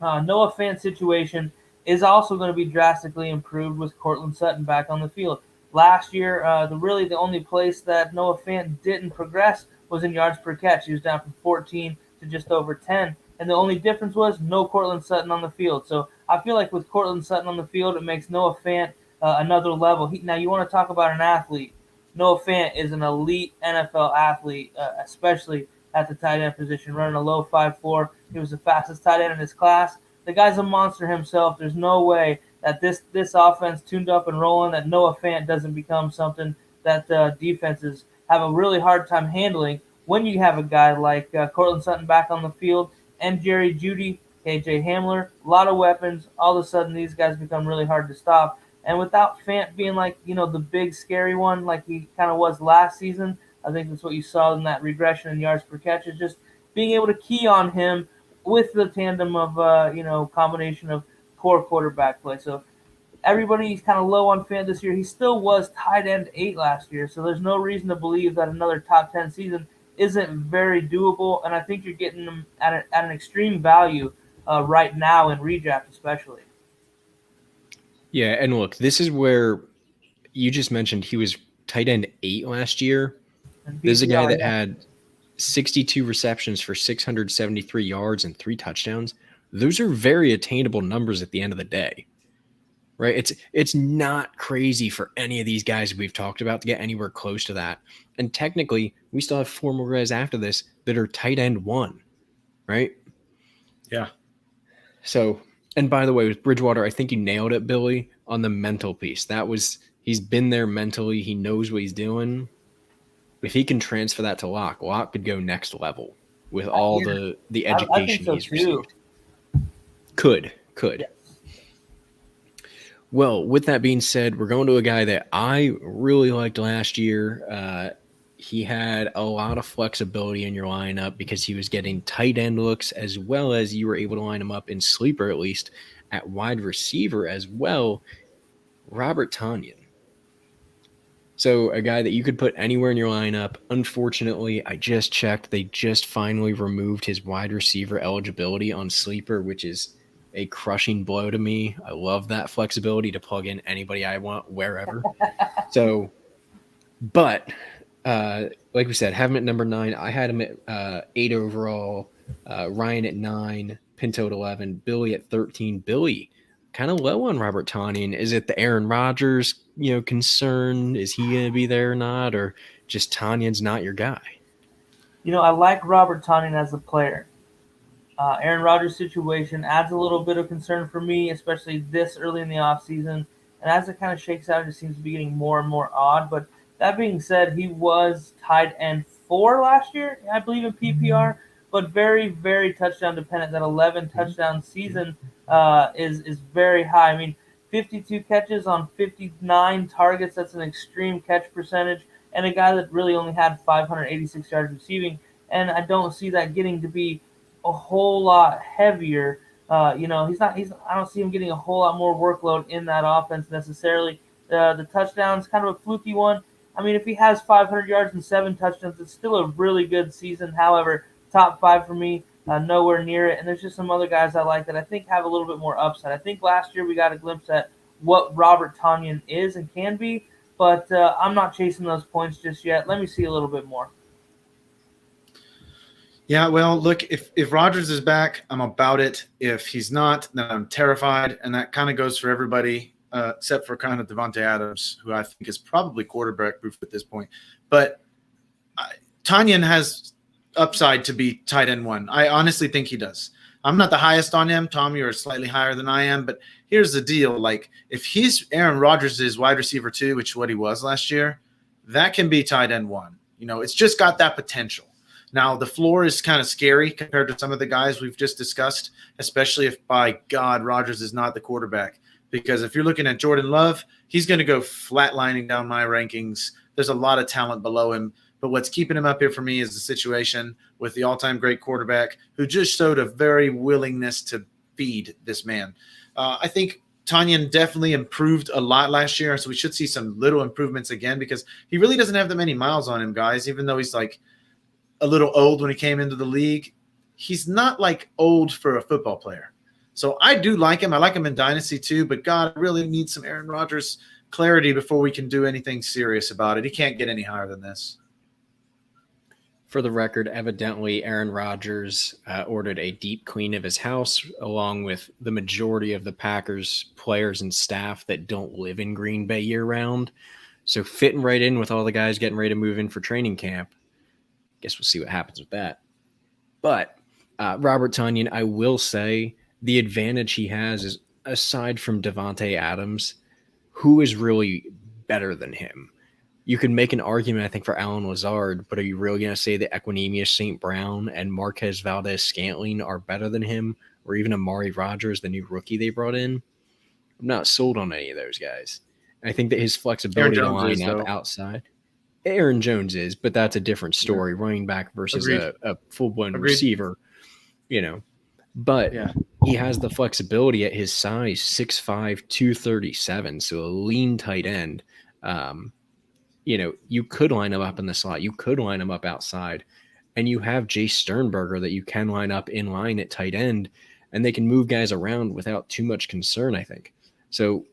Noah Fant's situation is also going to be drastically improved with Courtland Sutton back on the field. Last year, the only place that Noah Fant didn't progress was in yards per catch. He was down from 14 to just over 10, and the only difference was no Courtland Sutton on the field. So I feel like with Courtland Sutton on the field, it makes Noah Fant another level. Now, you want to talk about an athlete. Noah Fant is an elite NFL athlete, especially at the tight end position, running a low 5.4. He was the fastest tight end in his class. The guy's a monster himself. There's no way that this offense tuned up and rolling, that Noah Fant doesn't become something that defenses have a really hard time handling when you have a guy like Courtland Sutton back on the field and Jerry Jeudy, KJ Hamler, a lot of weapons. All of a sudden, these guys become really hard to stop. And without Fant being the big scary one like he kind of was last season, I think that's what you saw in that regression in yards per catch, is just being able to key on him with the tandem of, combination of poor quarterback play. So everybody's kind of low on Fant this year. He still was tight end 8 last year, so there's no reason to believe that another top 10 season isn't very doable, and I think you're getting them at an extreme value right now in redraft especially. Yeah, and look, this is where you just mentioned he was tight end 8 last year. This is a guy that had 62 receptions for 673 yards and 3 touchdowns. Those are very attainable numbers at the end of the day, right? It's not crazy for any of these guys we've talked about to get anywhere close to that. And technically, we still have 4 more guys after this that are tight end 1, right? Yeah. So, and by the way, with Bridgewater, I think you nailed it, Billy, on the mental piece. He's been there mentally. He knows what he's doing. If he can transfer that to Lock could go next level with all the education he's received. Could. Yes. Well, with that being said, we're going to a guy that I really liked last year. He had a lot of flexibility in your lineup because he was getting tight end looks, as well as you were able to line him up in sleeper, at least at wide receiver as well. Robert Tonyan. So a guy that you could put anywhere in your lineup. Unfortunately, I just checked. They just finally removed his wide receiver eligibility on sleeper, which is a crushing blow to me. I love that flexibility to plug in anybody I want, wherever. But like we said, have him at number 9. I had him at 8 overall. Ryan at 9, Pinto at 11, Billy at 13. Billy kind of low on Robert Tonyan. Is it the Aaron Rodgers, concern? Is he going to be there or not? Or just Tanyan's not your guy? I like Robert Tonyan as a player. Aaron Rodgers' situation adds a little bit of concern for me, especially this early in the offseason. And as it kind of shakes out, it seems to be getting more and more odd. But that being said, he was tight end 4 last year, I believe, in PPR, but very, very touchdown dependent. That 11 touchdown season is very high. I mean, 52 catches on 59 targets. That's an extreme catch percentage. And a guy that really only had 586 yards receiving. And I don't see that getting to be a whole lot heavier. I don't see him getting a whole lot more workload in that offense necessarily. The touchdowns, kind of a fluky one. I mean, if he has 500 yards and 7 touchdowns, it's still a really good season. However, top 5 for me, nowhere near it. And there's just some other guys I like that I think have a little bit more upside. I think last year we got a glimpse at what Robert Tonyan is and can be, but I'm not chasing those points just yet. Let me see a little bit more. Yeah, well, look, if Rodgers is back, I'm about it. If he's not, then I'm terrified. And that kind of goes for everybody, except for kind of Davante Adams, who I think is probably quarterback proof at this point. But Tonyan has upside to be tight end 1. I honestly think he does. I'm not the highest on him. Tom, you're slightly higher than I am. But here's the deal. Like, if he's Aaron Rodgers' wide receiver 2, which is what he was last year, that can be tight end 1. It's just got that potential. Now, the floor is kind of scary compared to some of the guys we've just discussed, especially if, by God, Rodgers is not the quarterback. Because if you're looking at Jordan Love, he's going to go flatlining down my rankings. There's a lot of talent below him. But what's keeping him up here for me is the situation with the all-time great quarterback who just showed a very willingness to feed this man. I think Tonyan definitely improved a lot last year, so we should see some little improvements again because he really doesn't have that many miles on him, guys, even though he's like a little old when he came into the league. He's not like old for a football player. So I do like him. I like him in Dynasty too, but God, I really need some Aaron Rodgers clarity before we can do anything serious about it. He can't get any higher than this. For the record, evidently Aaron Rodgers ordered a deep clean of his house along with the majority of the Packers players and staff that don't live in Green Bay year round. So fitting right in with all the guys getting ready to move in for training camp. Guess we'll see what happens with that. But Robert Tonyan, I will say the advantage he has is, aside from Davante Adams, who is really better than him? You can make an argument, I think, for Allen Lazard, but are you really going to say that Equanimeous St. Brown and Marquez Valdes-Scantling are better than him, or even Amari Rodgers, the new rookie they brought in? I'm not sold on any of those guys. I think that his flexibility to line up outside – Aaron Jones is, but that's a different story. Yeah. Running back versus a full-blown receiver, But he has the flexibility at his size, 6'5", 237, so a lean tight end. You could line him up in the slot. You could line him up outside. And you have Jace Sternberger that you can line up in line at tight end, and they can move guys around without too much concern, I think. So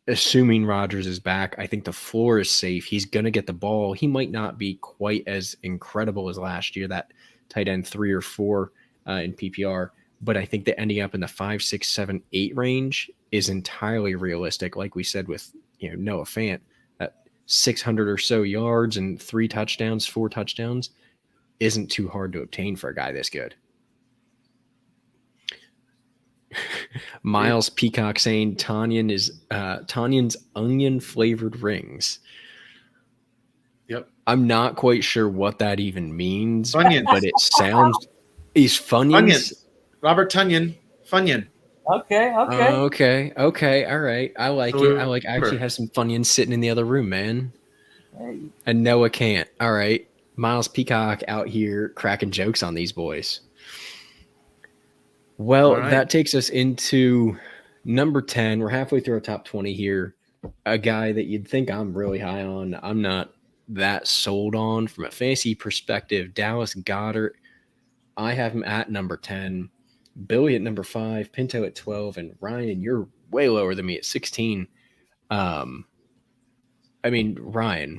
assuming Rodgers is back, I think the floor is safe. He's going to get the ball. He might not be quite as incredible as last year, that tight end 3 or 4 in PPR, but I think that ending up in the 5, 6, 7, 8 range is entirely realistic. Like we said with Noah Fant, 600 or so yards and 3 touchdowns, 4 touchdowns isn't too hard to obtain for a guy this good. Miles Peacock saying Tonyan's onion flavored rings. Yep. I'm not quite sure what that even means, Funyuns. But it sounds. He's Funyuns. Robert Tonyan. Funyun. Okay. All right. I like it. I actually have some Funyuns sitting in the other room, man. Hey. And Noah can't. All right. Miles Peacock out here cracking jokes on these boys. Well, that takes us into number 10. We're halfway through our top 20 here. A guy that you'd think I'm really high on. I'm not that sold on from a fantasy perspective. Dallas Goedert. I have him at number 10. Billy at number 5. Pinto at 12. And Ryan, you're way lower than me at 16. Ryan,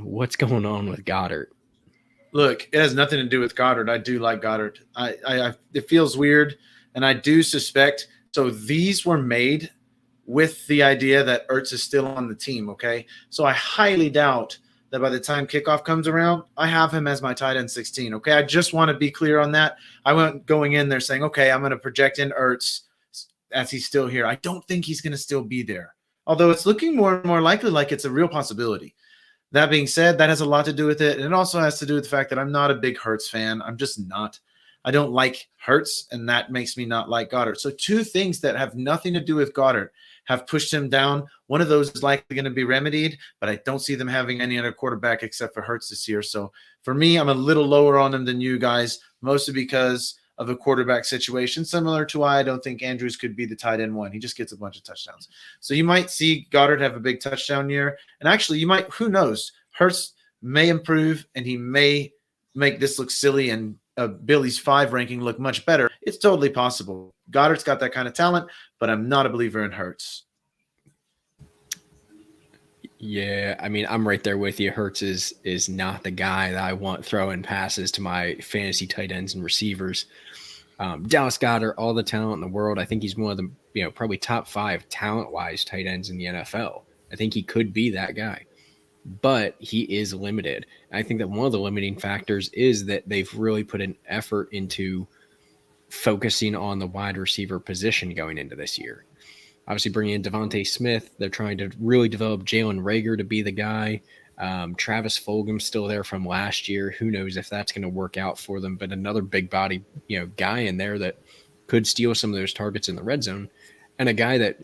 what's going on with Goedert? Look, it has nothing to do with Goedert. I do like Goedert. It feels weird. And I do suspect, so these were made with the idea that Ertz is still on the team, okay? So I highly doubt that by the time kickoff comes around, I have him as my tight end 16, okay? I just want to be clear on that. I went going in there saying, okay, I'm going to project in Ertz as he's still here. I don't think he's going to still be there, although it's looking more and more likely like it's a real possibility. That being said, that has a lot to do with it. And it also has to do with the fact that I'm not a big Hurts fan. I'm just not. I don't like Hurts, and that makes me not like Goddard. So two things that have nothing to do with Goddard have pushed him down. One of those is likely going to be remedied, but I don't see them having any other quarterback except for Hurts this year. So for me, I'm a little lower on him than you guys, mostly because of a quarterback situation, similar to why I don't think Andrews could be the tight end one. He just gets a bunch of touchdowns. So you might see Goddard have a big touchdown year. And actually, you might, who knows, Hurts may improve and he may make this look silly and Billy's 5 ranking look much better. It's totally possible. Goddard's got that kind of talent, but I'm not a believer in Hurts. Yeah, I mean, I'm right there with you. Hurts is not the guy that I want throwing passes to my fantasy tight ends and receivers. Dallas Goedert, all the talent in the world. I think he's one of the, probably top 5 talent-wise tight ends in the NFL. I think he could be that guy, but he is limited. And I think that one of the limiting factors is that they've really put an effort into focusing on the wide receiver position going into this year. Obviously, bringing in Devontae Smith, they're trying to really develop Jalen Reagor to be the guy. Travis Fulgham's still there from last year. Who knows if that's going to work out for them? But another big body, guy in there that could steal some of those targets in the red zone, and a guy that,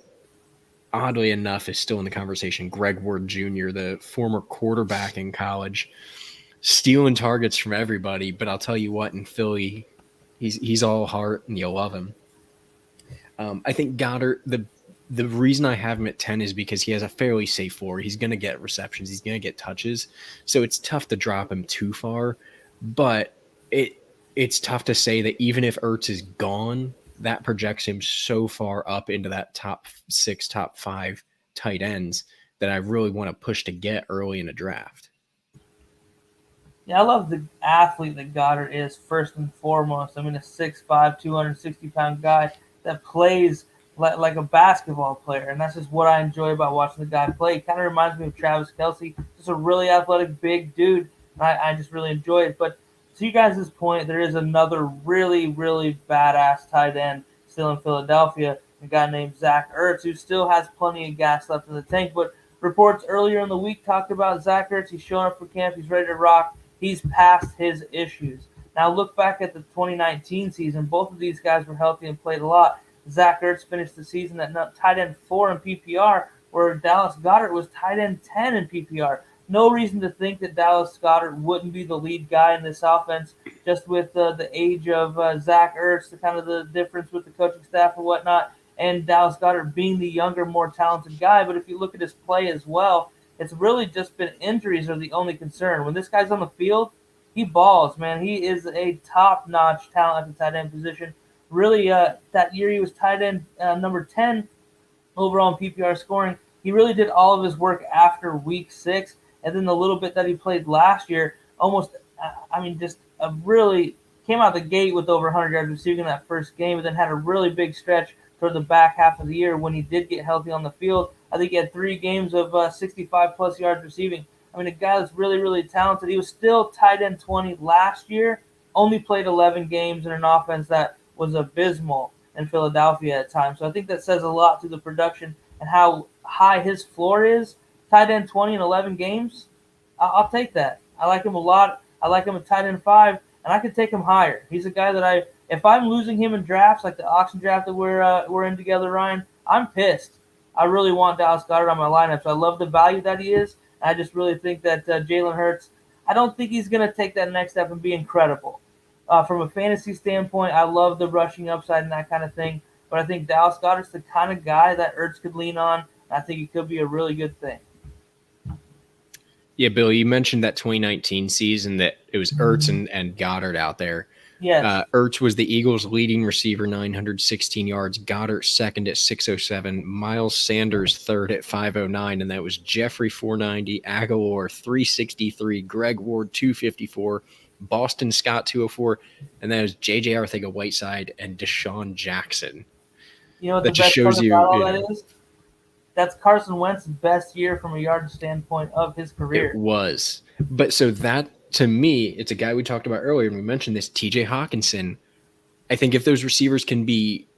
oddly enough, is still in the conversation. Greg Ward Jr., the former quarterback in college, stealing targets from everybody. But I'll tell you what, in Philly, he's all heart, and you'll love him. I think Goddard, the reason I have him at 10 is because he has a fairly safe floor. He's going to get receptions. He's going to get touches. So it's tough to drop him too far. But it's tough to say that even if Ertz is gone, that projects him so far up into that top 6, top 5 tight ends that I really want to push to get early in a draft. Yeah, I love the athlete that Goddard is first and foremost. I mean, a 6'5", 260-pound guy that plays like a basketball player, and that's just what I enjoy about watching the guy play. He kind of reminds me of Travis Kelce, just a really athletic, big dude. I just really enjoy it. But to you guys' point, there is another really, really badass tight end still in Philadelphia, a guy named Zach Ertz, who still has plenty of gas left in the tank. But reports earlier in the week talked about Zach Ertz. He's showing up for camp. He's ready to rock. He's past his issues. Now look back at the 2019 season. Both of these guys were healthy and played a lot. Zach Ertz finished the season at tight end 4 in PPR, where Dallas Goedert was tight end 10 in PPR. No reason to think that Dallas Goedert wouldn't be the lead guy in this offense, just with the age of Zach Ertz, the kind of the difference with the coaching staff and whatnot, and Dallas Goedert being the younger, more talented guy. But if you look at his play as well, it's really just been injuries are the only concern. When this guy's on the field, he balls, man. He is a top-notch talent at the tight end position. Really, that year he was tight end number 10 overall in PPR scoring. He really did all of his work after week 6, and then the little bit that he played last year, really came out the gate with over 100 yards receiving in that first game, and then had a really big stretch toward the back half of the year when he did get healthy on the field. I think he had 3 games of 65-plus yards receiving. I mean, a guy that's really, really talented. He was still tight end 20 last year, only played 11 games in an offense that was abysmal in Philadelphia at times. So I think that says a lot to the production and how high his floor is. Tight end 20 in 11 games, I'll take that. I like him a lot. I like him at tight end 5, and I could take him higher. He's a guy that if I'm losing him in drafts, like the auction draft that we're in together, Ryan, I'm pissed. I really want Dallas Goedert on my lineup, so I love the value that he is. I just really think that Jalen Hurts, I don't think he's going to take that next step and be incredible. From a fantasy standpoint, I love the rushing upside and that kind of thing. But I think Dallas Goedert's the kind of guy that Ertz could lean on. And I think it could be a really good thing. Yeah, Bill, you mentioned that 2019 season that it was Ertz and Goddard out there. Yes. Ertz was the Eagles' leading receiver, 916 yards. Goddard second at 607. Miles Sanders third at 509. And that was Jeffrey 490, Aguilar 363, Greg Ward 254. Boston Scott 204, and that was J.J. Arthega-Whiteside and Deshaun Jackson. You know what that the best part about all that is? that's Carson Wentz's best year from a yard standpoint of his It career. was. But so that, to me, it's a guy we talked about earlier, and we mentioned this, TJ Hawkinson. I think if those receivers can be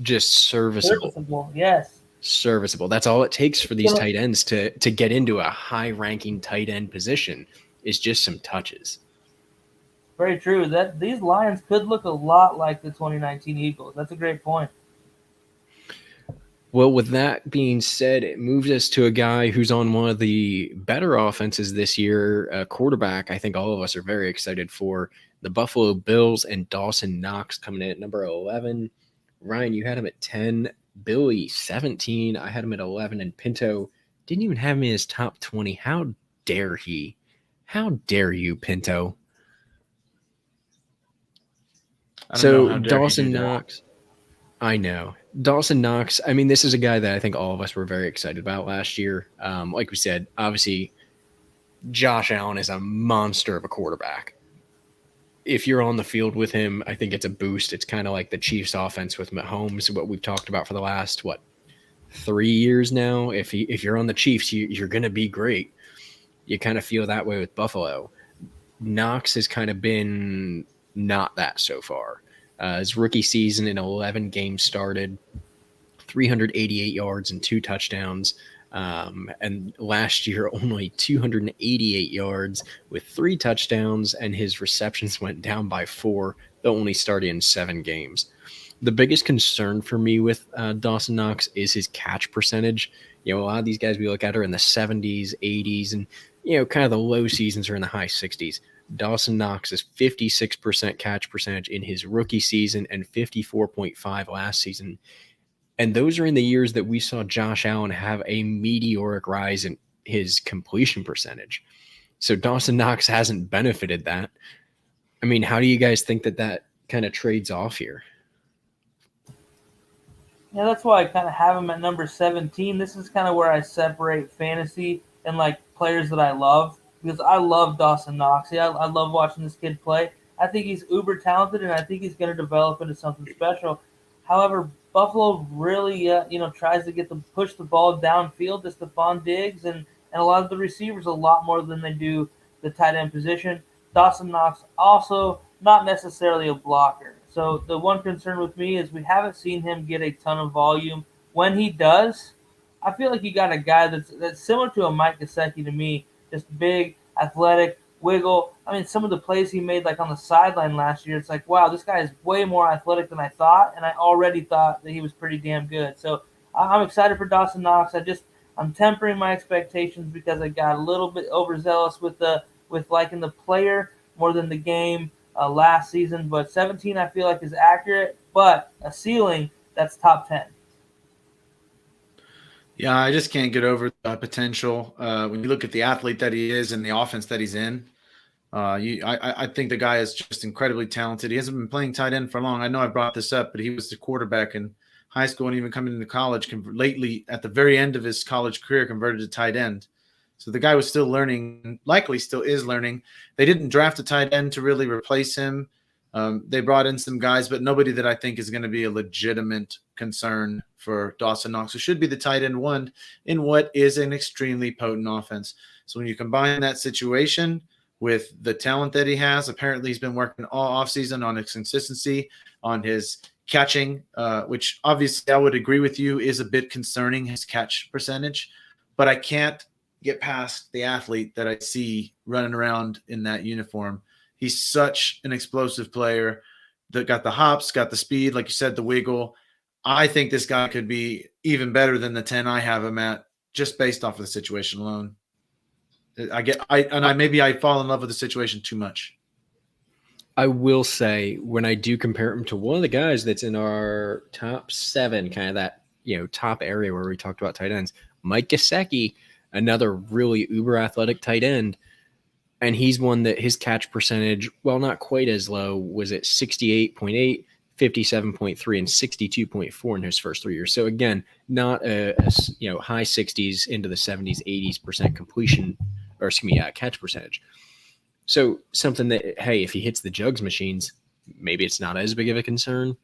just Serviceable, yes. serviceable, that's all it takes for these tight ends to get into a high-ranking tight end position is just some touches. Very true. That these Lions could look a lot like the 2019 Eagles. That's a great point. Well, with that being said, it moves us to a guy who's on one of the better offenses this year, a quarterback I think all of us are very excited for, the Buffalo Bills, and Dawson Knox coming in at number 11. Ryan, you had him at 10. Billy, 17. I had him at 11. And Pinto didn't even have him in his top 20. How dare he? How dare you, Pinto? So Dawson Knox, I know. Dawson Knox, I mean, this is a guy that I think all of us were very excited about last year. Like we said, obviously, Josh Allen is a monster of a quarterback. If you're on the field with him, I think it's a boost. It's kind of like the Chiefs offense with Mahomes, what we've talked about for the last, 3 years now. If you're on the Chiefs, you're going to be great. You kind of feel that way with Buffalo. Knox has kind of been not that so far. His rookie season in 11 games started, 388 yards and 2 touchdowns. And last year, only 288 yards with 3 touchdowns, and his receptions went down by 4, though only started in 7 games. The biggest concern for me with Dawson Knox is his catch percentage. A lot of these guys we look at are in the 70s, 80s, and, kind of the low seasons are in the high 60s. Dawson Knox is 56% catch percentage in his rookie season and 54.5 last season. And those are in the years that we saw Josh Allen have a meteoric rise in his completion percentage. So Dawson Knox hasn't benefited that. I mean, how do you guys think that kind of trades off here? Yeah, that's why I kind of have him at number 17. This is kind of where I separate fantasy and players that I love, because I love Dawson Knox. Yeah, I love watching this kid play. I think he's uber talented, and I think he's going to develop into something special. However, Buffalo really, tries to push the ball downfield to Stephon Diggs and a lot of the receivers a lot more than they do the tight end position. Dawson Knox also not necessarily a blocker. So the one concern with me is we haven't seen him get a ton of volume. When he does, I feel like you got a guy that's similar to a Mike Gesicki to me, just big, athletic, wiggle. I mean, some of the plays he made on the sideline last year, it's like, wow, this guy is way more athletic than I thought, and I already thought that he was pretty damn good. So I'm excited for Dawson Knox. I'm tempering my expectations because I got a little bit overzealous with liking the player more than the game last season. But 17 I feel like is accurate, but a ceiling that's top 10. Yeah, I just can't get over the potential. When you look at the athlete that he is and the offense that he's in, I think the guy is just incredibly talented. He hasn't been playing tight end for long. I know I brought this up, but he was the quarterback in high school and even coming into college. Lately, at the very end of his college career, converted to tight end. So the guy was still learning, likely still is learning. They didn't draft a tight end to really replace him. They brought in some guys, but nobody that I think is going to be a legitimate concern for Dawson Knox, who should be the tight end one in what is an extremely potent offense. So when you combine that situation with the talent that he has, apparently he's been working all offseason on his consistency, on his catching, which obviously I would agree with you is a bit concerning, his catch percentage. But I can't get past the athlete that I see running around in that uniform. He's such an explosive player that got the hops, got the speed, like you said, the wiggle. I think this guy could be even better than the 10 I have him at, just based off of the situation alone. Maybe I fall in love with the situation too much. I will say, when I do compare him to one of the guys that's in our top 7, kind of that, top area where we talked about tight ends, Mike Gesicki, another really uber athletic tight end. And he's one that his catch percentage, while not quite as low, was at 68.8, 57.3, and 62.4 in his first 3 years. So again, not a high 60s into the 70s, 80s% completion, catch percentage. So something that, hey, if he hits the jugs machines, maybe it's not as big of a concern,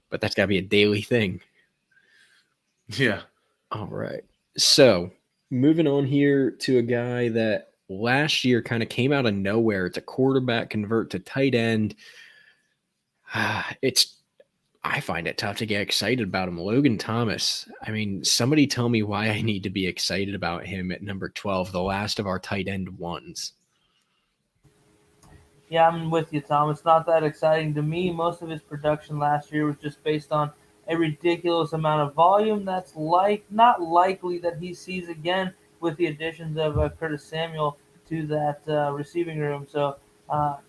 but that's got to be a daily thing. Yeah. All right. So moving on here to a guy that last year kind of came out of nowhere. It's a quarterback convert to tight end. It's I find it tough to get excited about him. Logan Thomas. I mean, somebody tell me why I need to be excited about him at number 12, the last of our tight end ones. Yeah, I'm with you, Tom. It's not that exciting to me. Most of his production last year was just based on a ridiculous amount of volume. That's not likely that he sees again with the additions of Curtis Samuel to that receiving room. So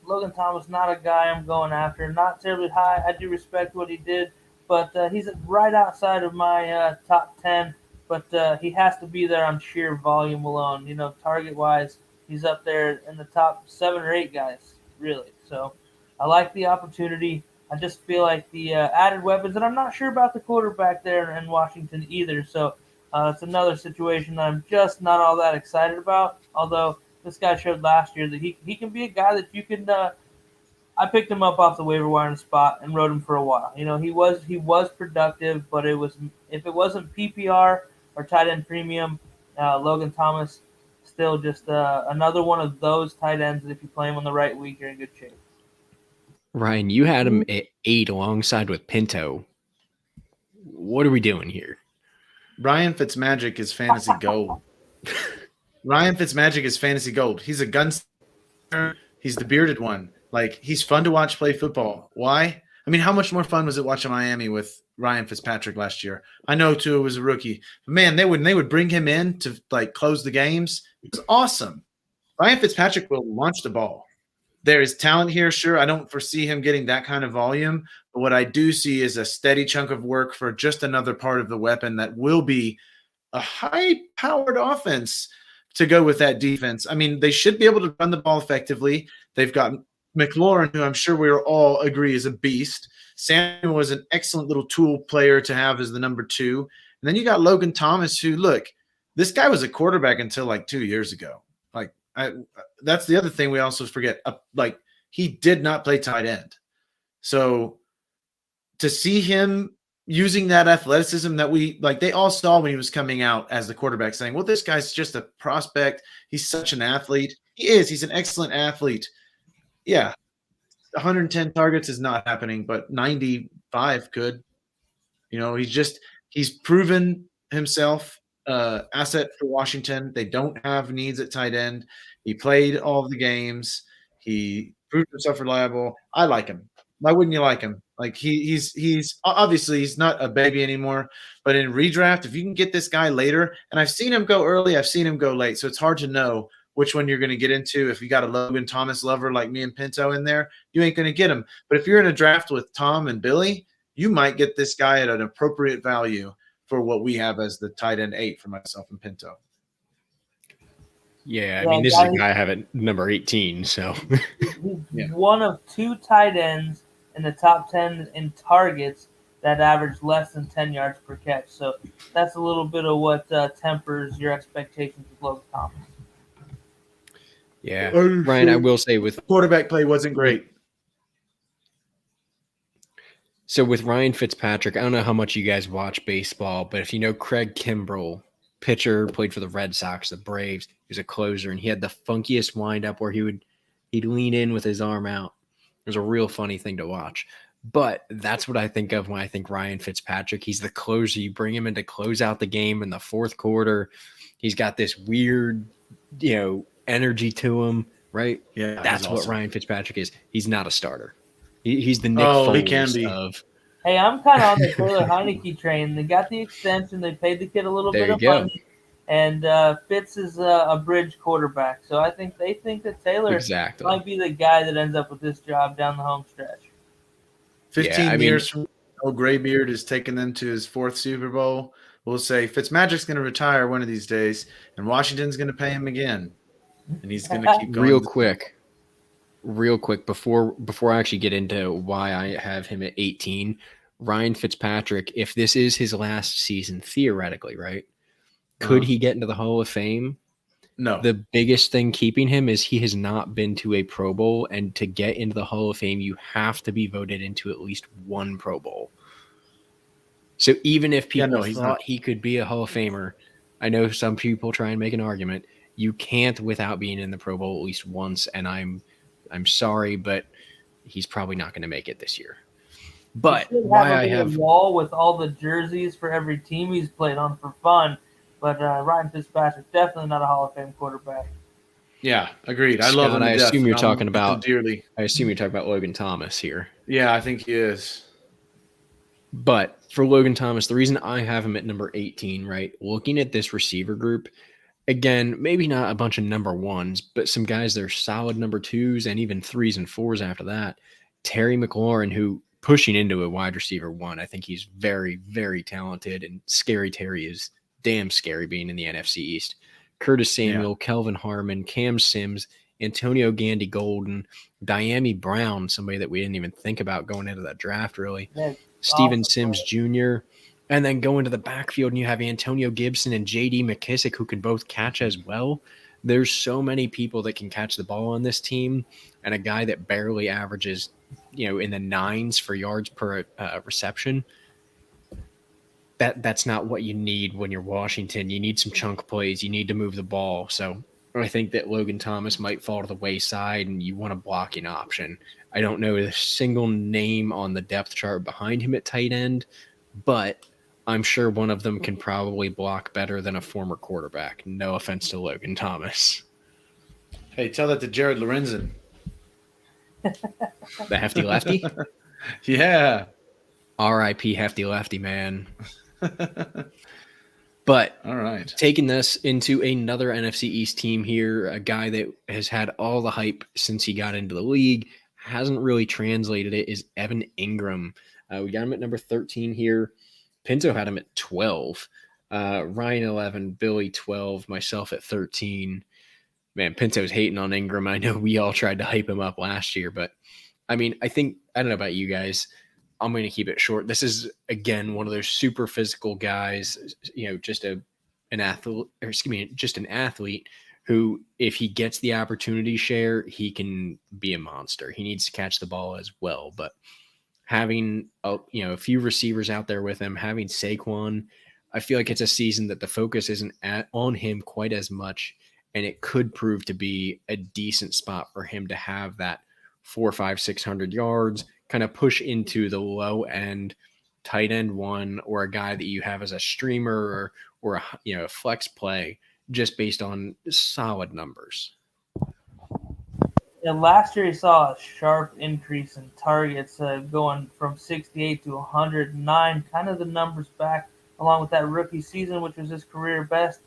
Logan Thomas, not a guy I'm going after. Not terribly high. I do respect what he did, but he's right outside of my top 10. But he has to be there on sheer volume alone. Target wise, he's up there in the top 7 or 8 guys really. So I like the opportunity. I just feel like the added weapons, and I'm not sure about the quarterback there in Washington either. So it's another situation I'm just not all that excited about. Although this guy showed last year that he can be a guy that you can. I picked him up off the waiver wire in a spot and rode him for a while. He was productive, but if it wasn't PPR or tight end premium, Logan Thomas still just another one of those tight ends that if you play him on the right week, you're in good shape. Ryan, you had him at 8 alongside with Pinto. What are we doing here? Ryan Fitzmagic is fantasy gold. Ryan Fitzmagic is fantasy gold. He's a gunslinger. He's the bearded one. Like, he's fun to watch play football. Why? I mean, how much more fun was it watching Miami with Ryan Fitzpatrick last year? I know Tua was a rookie, but man, they would bring him in to like close the games. It was awesome. Ryan Fitzpatrick will launch the ball. There is talent here, sure. I don't foresee him getting that kind of volume, but what I do see is a steady chunk of work for just another part of the weapon that will be a high-powered offense to go with that defense. I mean, they should be able to run the ball effectively. They've got McLaurin, who I'm sure we all agree is a beast. Samuel was an excellent little tool player to have as the number 2. And then you got Logan Thomas, who, look, this guy was a quarterback until like 2 years ago. That's the other thing we also forget. He did not play tight end. So to see him using that athleticism that they all saw when he was coming out as the quarterback, saying, well, this guy's just a prospect. He's such an athlete. He is. He's an excellent athlete. Yeah. 110 targets is not happening, but 95 could. He's proven himself. Asset for Washington. They don't have needs at tight end. He played all of the games. He proved himself reliable. I like him. Why wouldn't you like him? Like he's obviously he's not a baby anymore, but in redraft, if you can get this guy later, and I've seen him go early, I've seen him go late, so it's hard to know which one you're going to get into. If you got a Logan Thomas lover like me and Pinto in there, you ain't going to get him. But if you're in a draft with Tom and Billy, you might get this guy at an appropriate value for what we have as the tight end 8 for myself and Pinto. Yeah, I mean, this is a guy I have at number 18, so. He's one of 2 tight ends in the top 10 in targets that average less than 10 yards per catch. So that's a little bit of what tempers your expectations with Logan Thomas. Yeah, Ryan, I will say with quarterback play wasn't great. So with Ryan Fitzpatrick, I don't know how much you guys watch baseball, but if you know Craig Kimbrell, pitcher, played for the Red Sox, the Braves, he was a closer, and he had the funkiest windup where he'd lean in with his arm out. It was a real funny thing to watch. But that's what I think of when I think Ryan Fitzpatrick. He's the closer. You bring him in to close out the game in the fourth quarter. He's got this weird, energy to him, right? Yeah, that's what Ryan Fitzpatrick is. He's not a starter. He's the Nick Foles he can be. of. Hey, I'm kind of on the Taylor Heineke train. They got the extension. They paid the kid a little bit of money. And Fitz is a bridge quarterback. So I think they think that Taylor might be the guy that ends up with this job down the home stretch. 15 years from now, Graybeard is taking them to his 4th Super Bowl. We'll say Fitzmagic's going to retire one of these days, and Washington's going to pay him again. And he's going to keep going. Real quick, before I actually get into why I have him at 18, Ryan Fitzpatrick, if this is his last season, theoretically, right? Could he get into the Hall of Fame? No. The biggest thing keeping him is he has not been to a Pro Bowl, and to get into the Hall of Fame, you have to be voted into at least one Pro Bowl. So even if Yeah, people no, he's thought not. he could be a Hall of Famer, I know some people try and make an argument. You can't without being in the Pro Bowl at least once, and I'm sorry, but he's probably not going to make it this year. He But should have why a I little have wall with all the jerseys for every team he's played on for fun. But Ryan Fitzpatrick, definitely not a Hall of Fame quarterback. Yeah, agreed. I love Scott, him to I death. assume you're And I'll talking miss him about dearly. Logan Thomas here. Yeah, I think he is. But for Logan Thomas, the reason I have him at number 18, right? Looking at this receiver group, again, maybe not a bunch of number ones, but some guys that are solid number twos and even threes and fours after that. Terry McLaurin, who pushing into a wide receiver one, I think he's very, very talented, and Scary Terry is damn scary being in the NFC East. Curtis Samuel, Kelvin Harmon, Cam Sims, Antonio Gandy Golden, Diami Brown, somebody that we didn't even think about going into that draft, really. Yeah, Steven awesome Sims Jr., and then go into the backfield and you have Antonio Gibson and J.D. McKissick who can both catch as well. There's so many people that can catch the ball on this team, and a guy that barely averages, in the nines for yards per reception. That's not what you need when you're Washington. You need some chunk plays. You need to move the ball. So I think that Logan Thomas might fall to the wayside, and you want a blocking option. I don't know a single name on the depth chart behind him at tight end, but I'm sure one of them can probably block better than a former quarterback. No offense to Logan Thomas. Hey, tell that to Jared Lorenzen. The hefty lefty? Yeah. R.I.P. hefty lefty, man. But all right, taking this into another NFC East team here, a guy that has had all the hype since he got into the league, hasn't really translated it, is Evan Ingram. We got him at number 13 here. Pinto had him at 12. Ryan 11, Billy 12, myself at 13. Man, Pinto's hating on Ingram. I know we all tried to hype him up last year, but I mean, I don't know about you guys. I'm going to keep it short. This is, again, one of those super physical guys, just an athlete who, if he gets the opportunity share, he can be a monster. He needs to catch the ball as well. But having, a few receivers out there with him, having Saquon, I feel like it's a season that the focus isn't on him quite as much, and it could prove to be a decent spot for him to have that 400, 500, 600 yards, kind of push into the low end tight end one, or a guy that you have as a streamer or a flex play, just based on solid numbers. Yeah, last year he saw a sharp increase in targets, going from 68 to 109, kind of the numbers back along with that rookie season, which was his career best.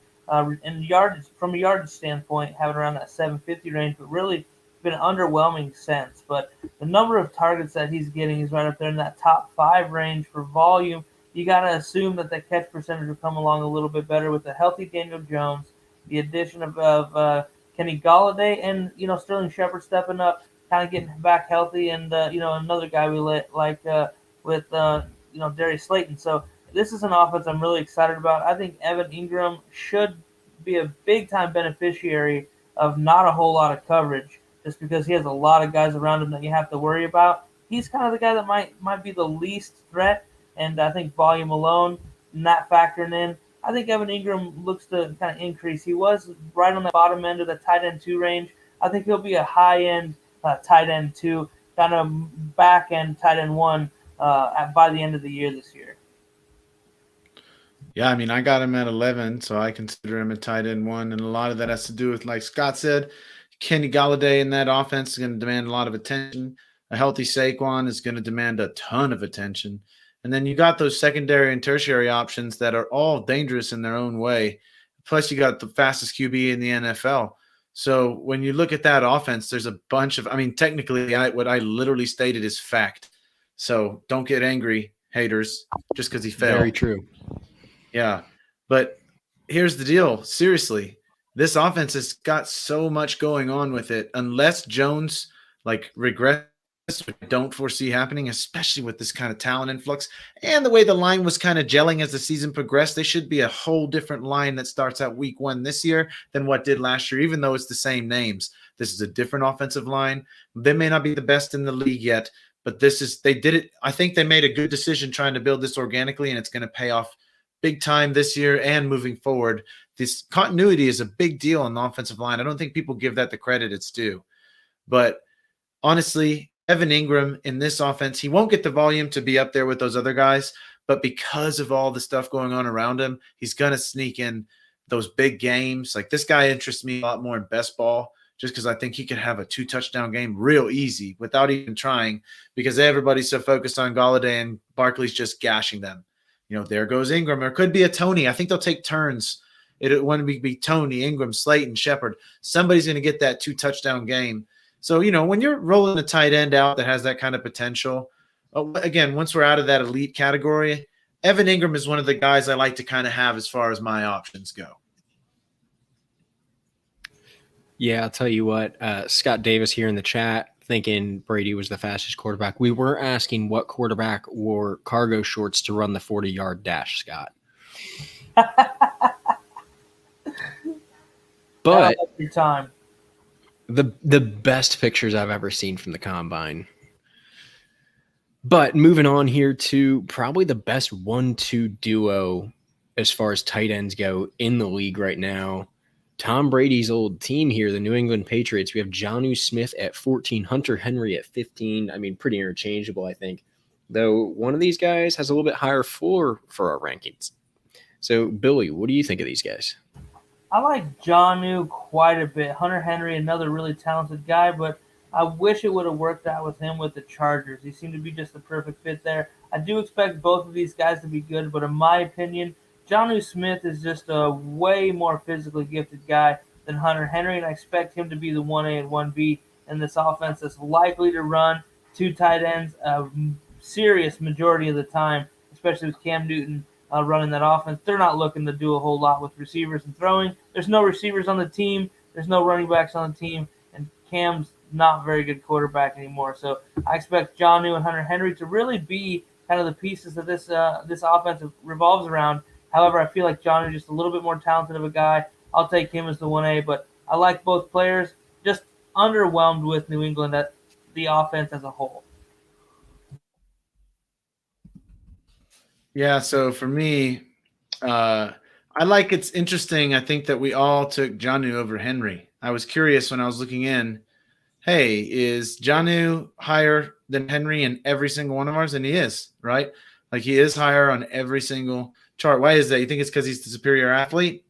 In yardage, from a yardage standpoint, having around that 750 range, but really been underwhelming since. But the number of targets that he's getting is right up there in that top 5 range for volume. You got to assume that the catch percentage will come along a little bit better with the healthy Daniel Jones, the addition of Kenny Golladay, and Sterling Shepard stepping up, kind of getting back healthy, and another guy we like with Darius Slayton. So this is an offense I'm really excited about. I think Evan Ingram should be a big-time beneficiary of not a whole lot of coverage, just because he has a lot of guys around him that you have to worry about. He's kind of the guy that might be the least threat, and I think volume alone, not factoring in, I think Evan Ingram looks to kind of increase. He was right on the bottom end of the tight end 2 range. I think he'll be a high-end tight end 2, kind of back-end tight end 1 by the end of the year this year. Yeah, I mean, I got him at 11, so I consider him a tight end 1, and a lot of that has to do with, like Scott said, Kenny Golladay in that offense is going to demand a lot of attention. A healthy Saquon is going to demand a ton of attention. And then you got those secondary and tertiary options that are all dangerous in their own way. Plus, you got the fastest QB in the NFL. So when you look at that offense, there's a bunch of – I mean, technically, what I literally stated is fact. So don't get angry, haters, just because he failed. Very true. Yeah. But here's the deal. Seriously, this offense has got so much going on with it. Unless Jones regrets, which I don't foresee happening, especially with this kind of talent influx and the way the line was kind of gelling as the season progressed. They should be a whole different line that starts at week 1 this year than what did last year, even though it's the same names. This is a different offensive line. They may not be the best in the league yet, But they did it. I think they made a good decision trying to build this organically, and it's going to pay off big time this year and moving forward. This continuity is a big deal on the offensive line. I don't think people give that the credit it's due. But honestly, Evan Ingram in this offense, he won't get the volume to be up there with those other guys, but because of all the stuff going on around him, he's going to sneak in those big games. Like, this guy interests me a lot more in best ball, just because I think he could have a 2-touchdown game real easy without even trying, because everybody's so focused on Golladay and Barkley's just gashing them. There goes Ingram. Or it could be a Tony. I think they'll take turns. It wouldn't be Tony, Ingram, Slayton, Shepard. Somebody's going to get that 2-touchdown game. So, when you're rolling a tight end out that has that kind of potential, again, once we're out of that elite category, Evan Ingram is one of the guys I like to kind of have as far as my options go. Yeah, I'll tell you what, Scott Davis here in the chat thinking Brady was the fastest quarterback. We were asking what quarterback wore cargo shorts to run the 40-yard dash, Scott. But your time. The best pictures I've ever seen from the combine. But moving on here to probably the best 1-2 duo as far as tight ends go in the league right now. Tom Brady's old team here, the New England Patriots. We have Jonnu Smith at 14, Hunter Henry at 15. I mean, pretty interchangeable, I think. Though one of these guys has a little bit higher floor for our rankings. So, Billy, what do you think of these guys? I like Jonnu quite a bit. Hunter Henry, another really talented guy, but I wish it would have worked out with him with the Chargers. He seemed to be just the perfect fit there. I do expect both of these guys to be good, but in my opinion, Jonnu Smith is just a way more physically gifted guy than Hunter Henry, and I expect him to be the 1A and 1B in this offense that's likely to run two tight ends a serious majority of the time, especially with Cam Newton running that offense. They're not looking to do a whole lot with receivers and throwing. There's no receivers on the team. There's no running backs on the team, and Cam's not a very good quarterback anymore. So I expect Jonnu and Hunter Henry to really be kind of the pieces that this offense revolves around. However, I feel like Jonnu is just a little bit more talented of a guy. I'll take him as the 1A, but I like both players. Just underwhelmed with New England at the offense as a whole. Yeah, so for me, it's interesting. I think that we all took Jonnu over Henry. I was curious when I was looking in, hey, is Jonnu higher than Henry in every single one of ours? And he is, right? Like, he is higher on every single chart. Why is that? You think it's because he's the superior athlete?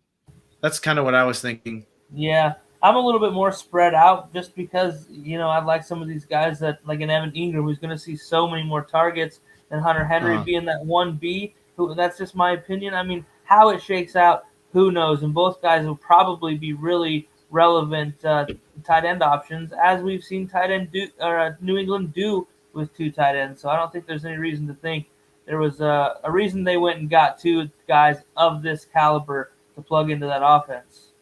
That's kind of what I was thinking. Yeah, I'm a little bit more spread out just because, I like some of these guys that, like an Evan Ingram, who's going to see so many more targets than Hunter Henry being that 1B. That's just my opinion. I mean, how it shakes out, who knows? And both guys will probably be really relevant tight end options, as we've seen New England do with two tight ends. So I don't think there's any reason to think there was a reason they went and got two guys of this caliber to plug into that offense.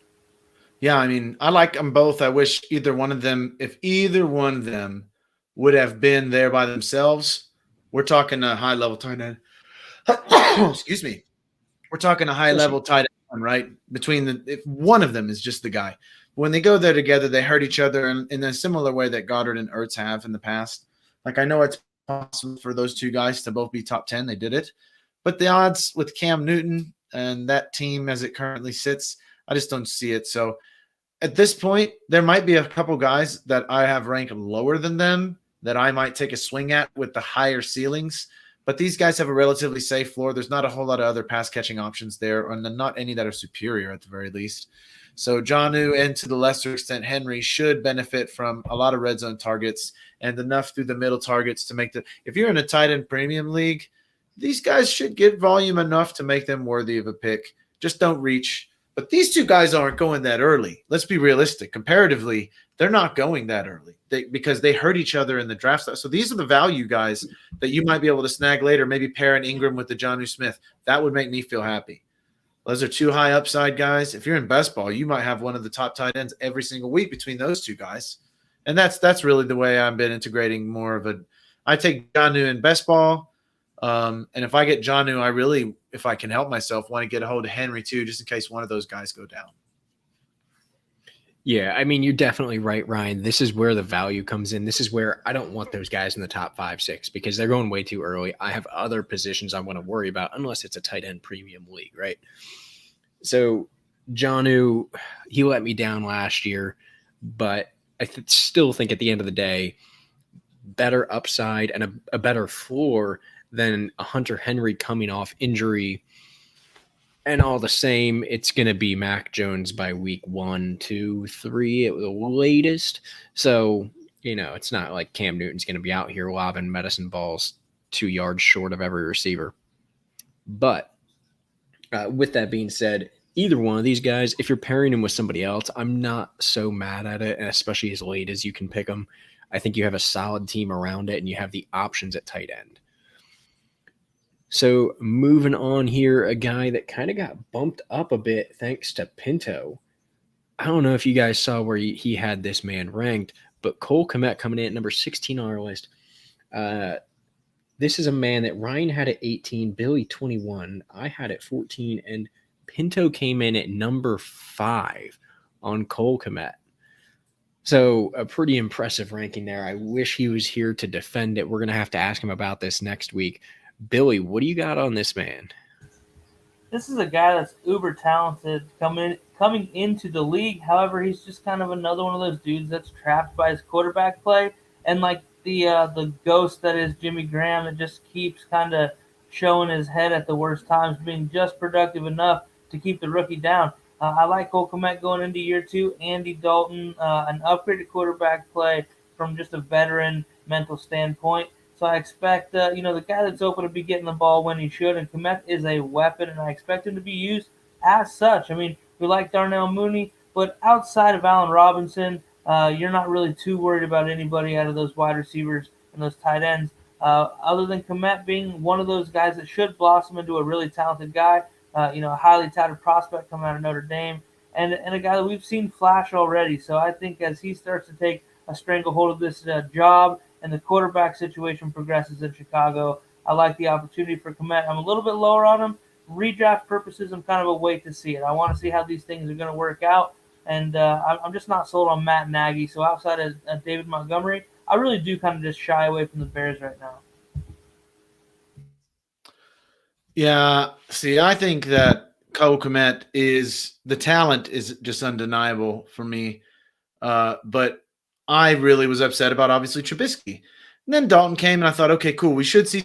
Yeah, I mean, I like them both. I wish if either one of them would have been there by themselves, we're talking a high-level tight end. Excuse me. We're talking a high-level tight end, right? If one of them is just the guy. When they go there together, they hurt each other in a similar way that Goddard and Ertz have in the past. Like, I know it's possible for those two guys to both be top 10. They did it. But the odds with Cam Newton and that team as it currently sits, I just don't see it. So at this point, there might be a couple guys that I have ranked lower than them that I might take a swing at with the higher ceilings. But these guys have a relatively safe floor. There's not a whole lot of other pass-catching options there, and not any that are superior at the very least. So Jonnu and to the lesser extent Henry should benefit from a lot of red zone targets and enough through the middle targets to make if you're in a tight end premium league, these guys should get volume enough to make them worthy of a pick. Just don't reach. But these two guys aren't going that early. Let's be realistic. Comparatively, they're not going that early because they hurt each other in the draft. So these are the value guys that you might be able to snag later, maybe pair an Ingram with the Jonnu Smith. That would make me feel happy. Those are two high upside guys. If you're in best ball, you might have one of the top tight ends every single week between those two guys. And that's really the way I've been integrating more of I take Jonnu in best ball. And if I get Jonnu, I really, if I can help myself, want to get a hold of Henry too, just in case one of those guys go down. Yeah, I mean, you're definitely right, Ryan. This is where the value comes in. This is where I don't want those guys in the top 5, 6 because they're going way too early. I have other positions I want to worry about unless it's a tight end premium league, right? So, Jonnu, he let me down last year, but I still think at the end of the day, better upside and a better floor than a Hunter Henry coming off injury. And all the same, it's going to be Mac Jones by week 1, 2, 3 at the latest. So, it's not like Cam Newton's going to be out here lobbing medicine balls 2 yards short of every receiver. But with that being said, either one of these guys, if you're pairing him with somebody else, I'm not so mad at it, and especially as late as you can pick them. I think you have a solid team around it, and you have the options at tight end. So moving on here, a guy that kind of got bumped up a bit thanks to Pinto. I don't know if you guys saw where he had this man ranked, but Cole Kmet coming in at number 16 on our list. This is a man that Ryan had at 18, Billy 21, I had at 14, and Pinto came in at number 5 on Cole Kmet. So a pretty impressive ranking there. I wish he was here to defend it. We're going to have to ask him about this next week. Billy, what do you got on this man? This is a guy that's uber talented coming into the league. However, he's just kind of another one of those dudes that's trapped by his quarterback play. And like the ghost that is Jimmy Graham, that just keeps kind of showing his head at the worst times, being just productive enough to keep the rookie down. I like Cole Kmet going into year 2. Andy Dalton, an upgraded quarterback play from just a veteran mental standpoint. So I expect, the guy that's open to be getting the ball when he should, and Kmet is a weapon, and I expect him to be used as such. I mean, we like Darnell Mooney, but outside of Allen Robinson, you're not really too worried about anybody out of those wide receivers and those tight ends, other than Kmet being one of those guys that should blossom into a really talented guy, a highly touted prospect coming out of Notre Dame, and a guy that we've seen flash already. So I think as he starts to take a stranglehold of this job, and the quarterback situation progresses in Chicago, I like the opportunity for Kmet. I'm a little bit lower on him. Redraft purposes, I'm kind of a wait to see it. I want to see how these things are going to work out, and I'm just not sold on Matt Nagy. So outside of David Montgomery, I really do kind of just shy away from the Bears right now. Yeah, see, I think that Cole Kmet the talent is just undeniable for me, but I really was upset about, obviously, Trubisky. And then Dalton came, and I thought, okay, cool. We should see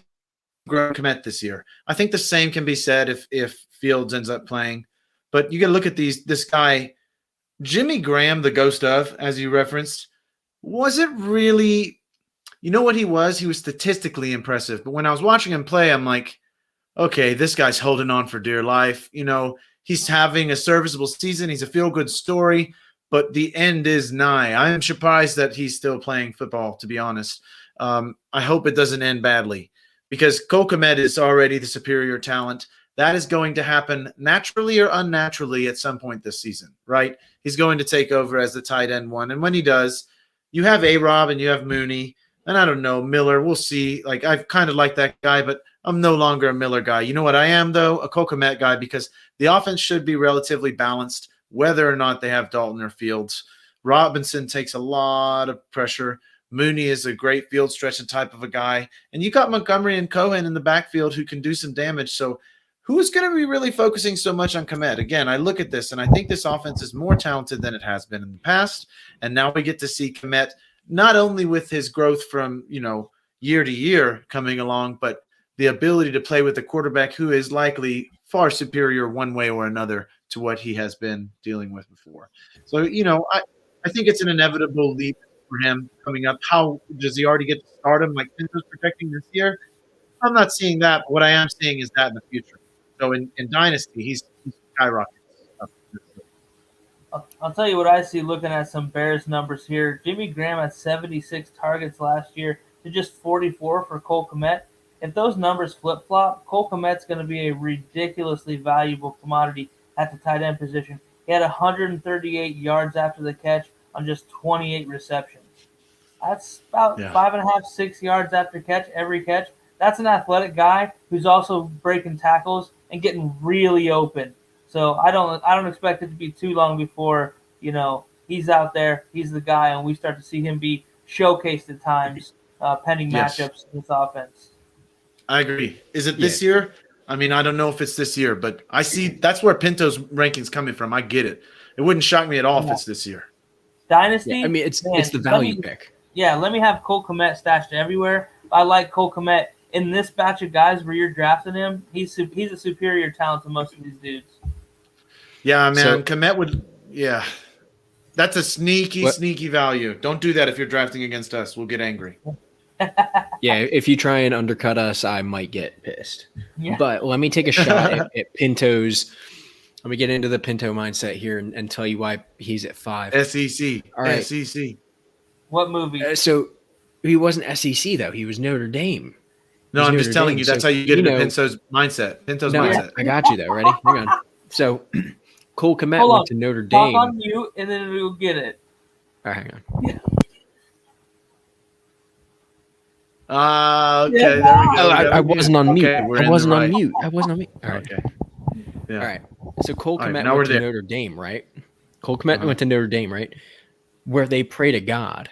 Kmet this year. I think the same can be said if Fields ends up playing. But you got to look at this guy, Jimmy Graham, the ghost of, as you referenced, wasn't really – you know what he was? He was statistically impressive. But when I was watching him play, I'm like, okay, this guy's holding on for dear life. He's having a serviceable season. He's a feel-good story. But the end is nigh. I am surprised that he's still playing football, to be honest. I hope it doesn't end badly because Cole Kmet is already the superior talent. That is going to happen naturally or unnaturally at some point this season, right? He's going to take over as the tight end one. And when he does, you have A-Rob and you have Mooney. And I don't know, Miller, we'll see. Like, I've kind of liked that guy, but I'm no longer a Miller guy. You know what I am, though? A Cole Kmet guy, because the offense should be relatively balanced, whether or not they have Dalton or Fields. Robinson takes a lot of pressure. Mooney is a great field stretching type of a guy. And you got Montgomery and Cohen in the backfield who can do some damage. So who's going to be really focusing so much on Kmet? Again, I look at this, and I think this offense is more talented than it has been in the past. And now we get to see Kmet not only with his growth from, year to year coming along, but the ability to play with a quarterback who is likely far superior one way or another to what he has been dealing with before. So, I think it's an inevitable leap for him coming up. How does he already get to start him like Pinto's projecting this year? I'm not seeing that, but what I am seeing is that in the future. So in Dynasty, he's skyrocketing. I'll tell you what I see looking at some Bears numbers here. Jimmy Graham had 76 targets last year to just 44 for Cole Kmet. If those numbers flip-flop, Cole Kmet's going to be a ridiculously valuable commodity at the tight end position. He had 138 yards after the catch on just 28 receptions. That's about 5.5, 6 yards after catch, every catch. That's an athletic guy who's also breaking tackles and getting really open. So I don't expect it to be too long before, he he's out there, he's the guy, and we start to see him be showcased at times, pending Yes. matchups in this offense. I agree. Is it this year? I mean, I don't know if it's this year, but I see that's where Pinto's ranking's coming from. I get it. It wouldn't shock me at all if it's this year. Dynasty. Yeah, I mean, it's the let value me- pick. Yeah, let me have Cole Kmet stashed everywhere. I like Cole Kmet in this batch of guys where you're drafting him. He's a superior talent to most of these dudes. Yeah, man. So- Komet would. Yeah, that's a sneaky value. Don't do that if you're drafting against us. We'll get angry. Yeah, if you try and undercut us, I might get pissed. Yeah. But let me take a shot at Pinto's. Let me get into the Pinto mindset here and tell you why he's at 5. SEC. All right. SEC. What movie? So he wasn't SEC though. He was Notre Dame. No, He's I'm Notre just telling Dame, you. That's so, how you get you into know- Pinto's mindset. Pinto's No, mindset. I got you though. Ready? Hang on. So Cole Kmet Hold on. went to Notre Talk Dame. on mute, and then we'll get it. All right, hang on. Okay, Yeah. there we go. Oh, I wasn't on mute. Okay, we're in I the wasn't on right. mute. I wasn't on mute. All right. Okay. Yeah. All right. So Cole All right, Kmet now we're went to there. Notre Dame, right? Cole Kmet Uh-huh. went to Notre Dame, right? Where they pray to God.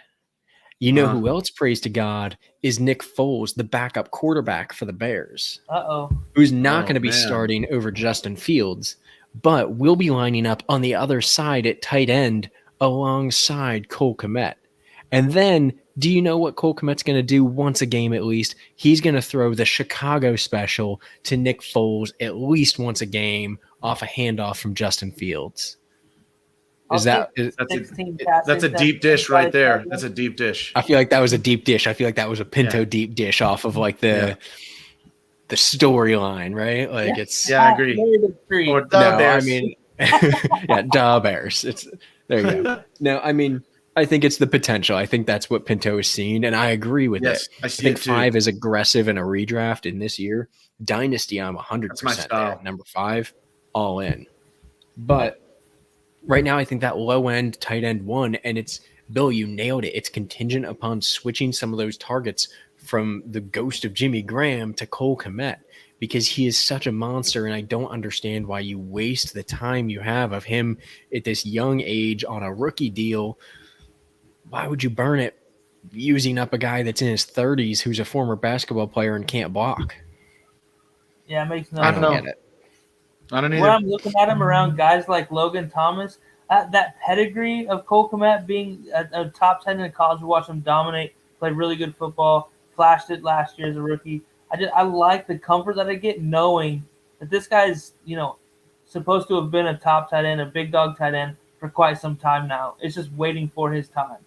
You know Uh-huh. who else prays to God is Nick Foles, the backup quarterback for the Bears, Uh-oh. who's not Oh, going to be man. starting over Justin Fields, but will be lining up on the other side at tight end alongside Cole Kmet. And then, do you know what Cole Kmet's going to do once a game at least? He's going to throw the Chicago special to Nick Foles at least once a game off a handoff from Justin Fields. Is that? Is, That's 16 a, passes, that's a deep dish right there. That's a deep dish. I feel like that was a deep dish. I feel like that was a Pinto Yeah. deep dish off of like the storyline, right? Like it's Yeah, I agree. Or the no, Bears. I mean, yeah, da Bears. It's there you go. No, I mean, I think it's the potential. I think that's what Pinto is seeing, and I agree with yes, it. I I see think it too. 5 is aggressive in a redraft in this year. Dynasty, I'm 100% That's my there. style. Number 5, all in. But right now, I think that low end tight end 1, and it's Bill, you nailed it. It's contingent upon switching some of those targets from the ghost of Jimmy Graham to Cole Kmet, because he is such a monster, and I don't understand why you waste the time you have of him at this young age on a rookie deal. Why would you burn it using up a guy that's in his 30s who's a former basketball player and can't block? Yeah, it makes no I I don't don't know. get it. I don't When either. I'm looking at him around guys like Logan Thomas, that pedigree of Cole Kmet being a top 10 in college, we watched him dominate, play really good football, flashed it last year as a rookie. I like the comfort that I get knowing that this guy's, supposed to have been a top tight end, a big dog tight end for quite some time now. It's just waiting for his time.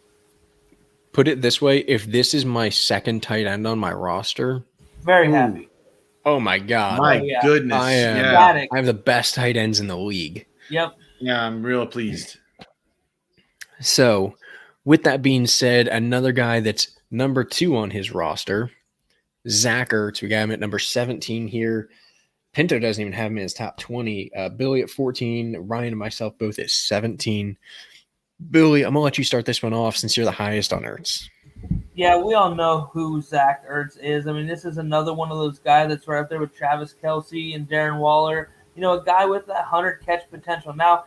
Put it this way, if this is my second tight end on my roster, Very Ooh. happy. oh my God. My yeah. goodness. I am- Yeah. Static. I have the best tight ends in the league. Yep. Yeah, I'm real pleased. So, with that being said, another guy that's number 2 on his roster, Zach Ertz. We got him at number 17 here. Pinto doesn't even have him in his top 20. Billy at 14. Ryan and myself both at 17. Billy, I'm going to let you start this one off since you're the highest on Ertz. Yeah, we all know who Zach Ertz is. I mean, this is another one of those guys that's right up there with Travis Kelce and Darren Waller. A guy with that 100 catch potential. Now,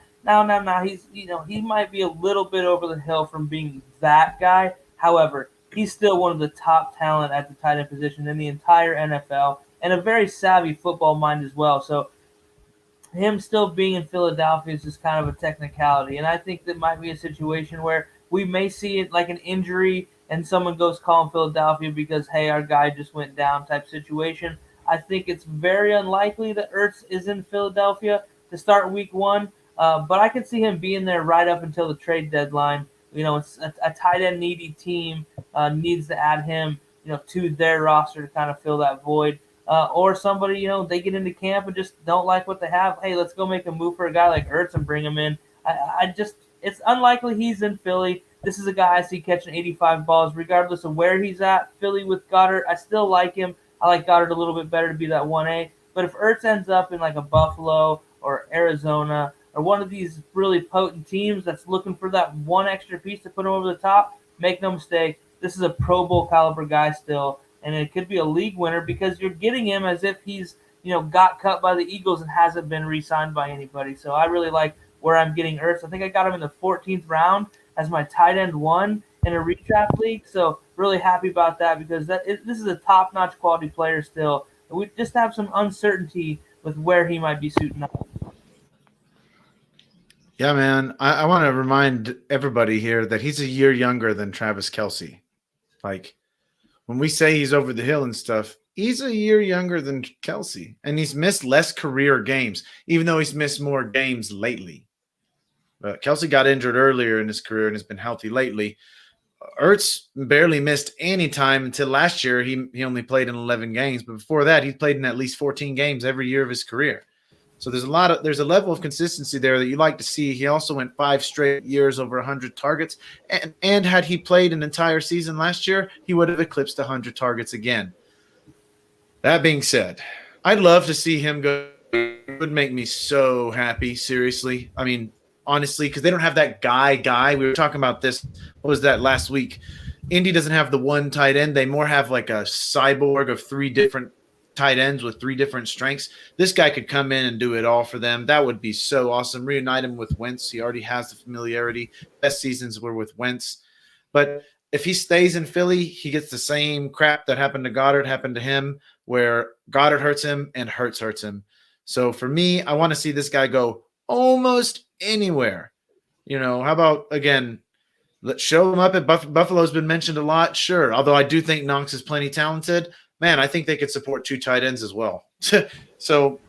he's he might be a little bit over the hill from being that guy. However, he's still one of the top talent at the tight end position in the entire NFL, and a very savvy football mind as well. So, him still being in Philadelphia is just kind of a technicality, and I think that might be a situation where we may see it like an injury and someone goes calling Philadelphia because, hey, our guy just went down type situation. I think it's very unlikely that Ertz is in Philadelphia to start week 1, but I could see him being there right up until the trade deadline. It's a tight end needy team needs to add him, to their roster to kind of fill that void. Or somebody, they get into camp and just don't like what they have. Hey, let's go make a move for a guy like Ertz and bring him in. It's unlikely he's in Philly. This is a guy I see catching 85 balls regardless of where he's at. Philly with Goddard, I still like him. I like Goddard a little bit better to be that 1A. But if Ertz ends up in like a Buffalo or Arizona or one of these really potent teams that's looking for that one extra piece to put him over the top, make no mistake, this is a Pro Bowl caliber guy still. And it could be a league winner because you're getting him as if he's, got cut by the Eagles and hasn't been re-signed by anybody. So I really like where I'm getting Ertz. I think I got him in the 14th round as my tight end 1 in a redraft league. So really happy about that because this is a top-notch quality player still. We just have some uncertainty with where he might be suiting up. Yeah, man. I want to remind everybody here that he's a year younger than Travis Kelce. Like, when we say he's over the hill and stuff, he's a year younger than Kelce, and he's missed less career games, even though he's missed more games lately. But Kelce got injured earlier in his career and has been healthy lately. Ertz barely missed any time until last year. He only played in 11 games, but before that, he played in at least 14 games every year of his career. So there's a level of consistency there that you like to see. He also went 5 straight years over 100 targets, and had he played an entire season last year, he would have eclipsed 100 targets again. That being said, I'd love to see him go. It would make me so happy, seriously. I mean, honestly, because they don't have that guy. We were talking about this. What was that last week? Indy doesn't have the one tight end. They more have like a cyborg of 3 different tight ends with 3 different strengths. This guy could come in and do it all for them. That would be so awesome. Reunite him with Wentz. He already has the familiarity. Best seasons were with Wentz. But if he stays in Philly, he gets the same crap that happened to Goddard happened to him, where Goddard hurts him and Hurts hurts him. So for me, I want to see this guy go almost anywhere. How about, again, let's show him up at Buffalo's been mentioned a lot. Sure. Although I do think Knox is plenty talented. Man, I think they could support 2 tight ends as well. So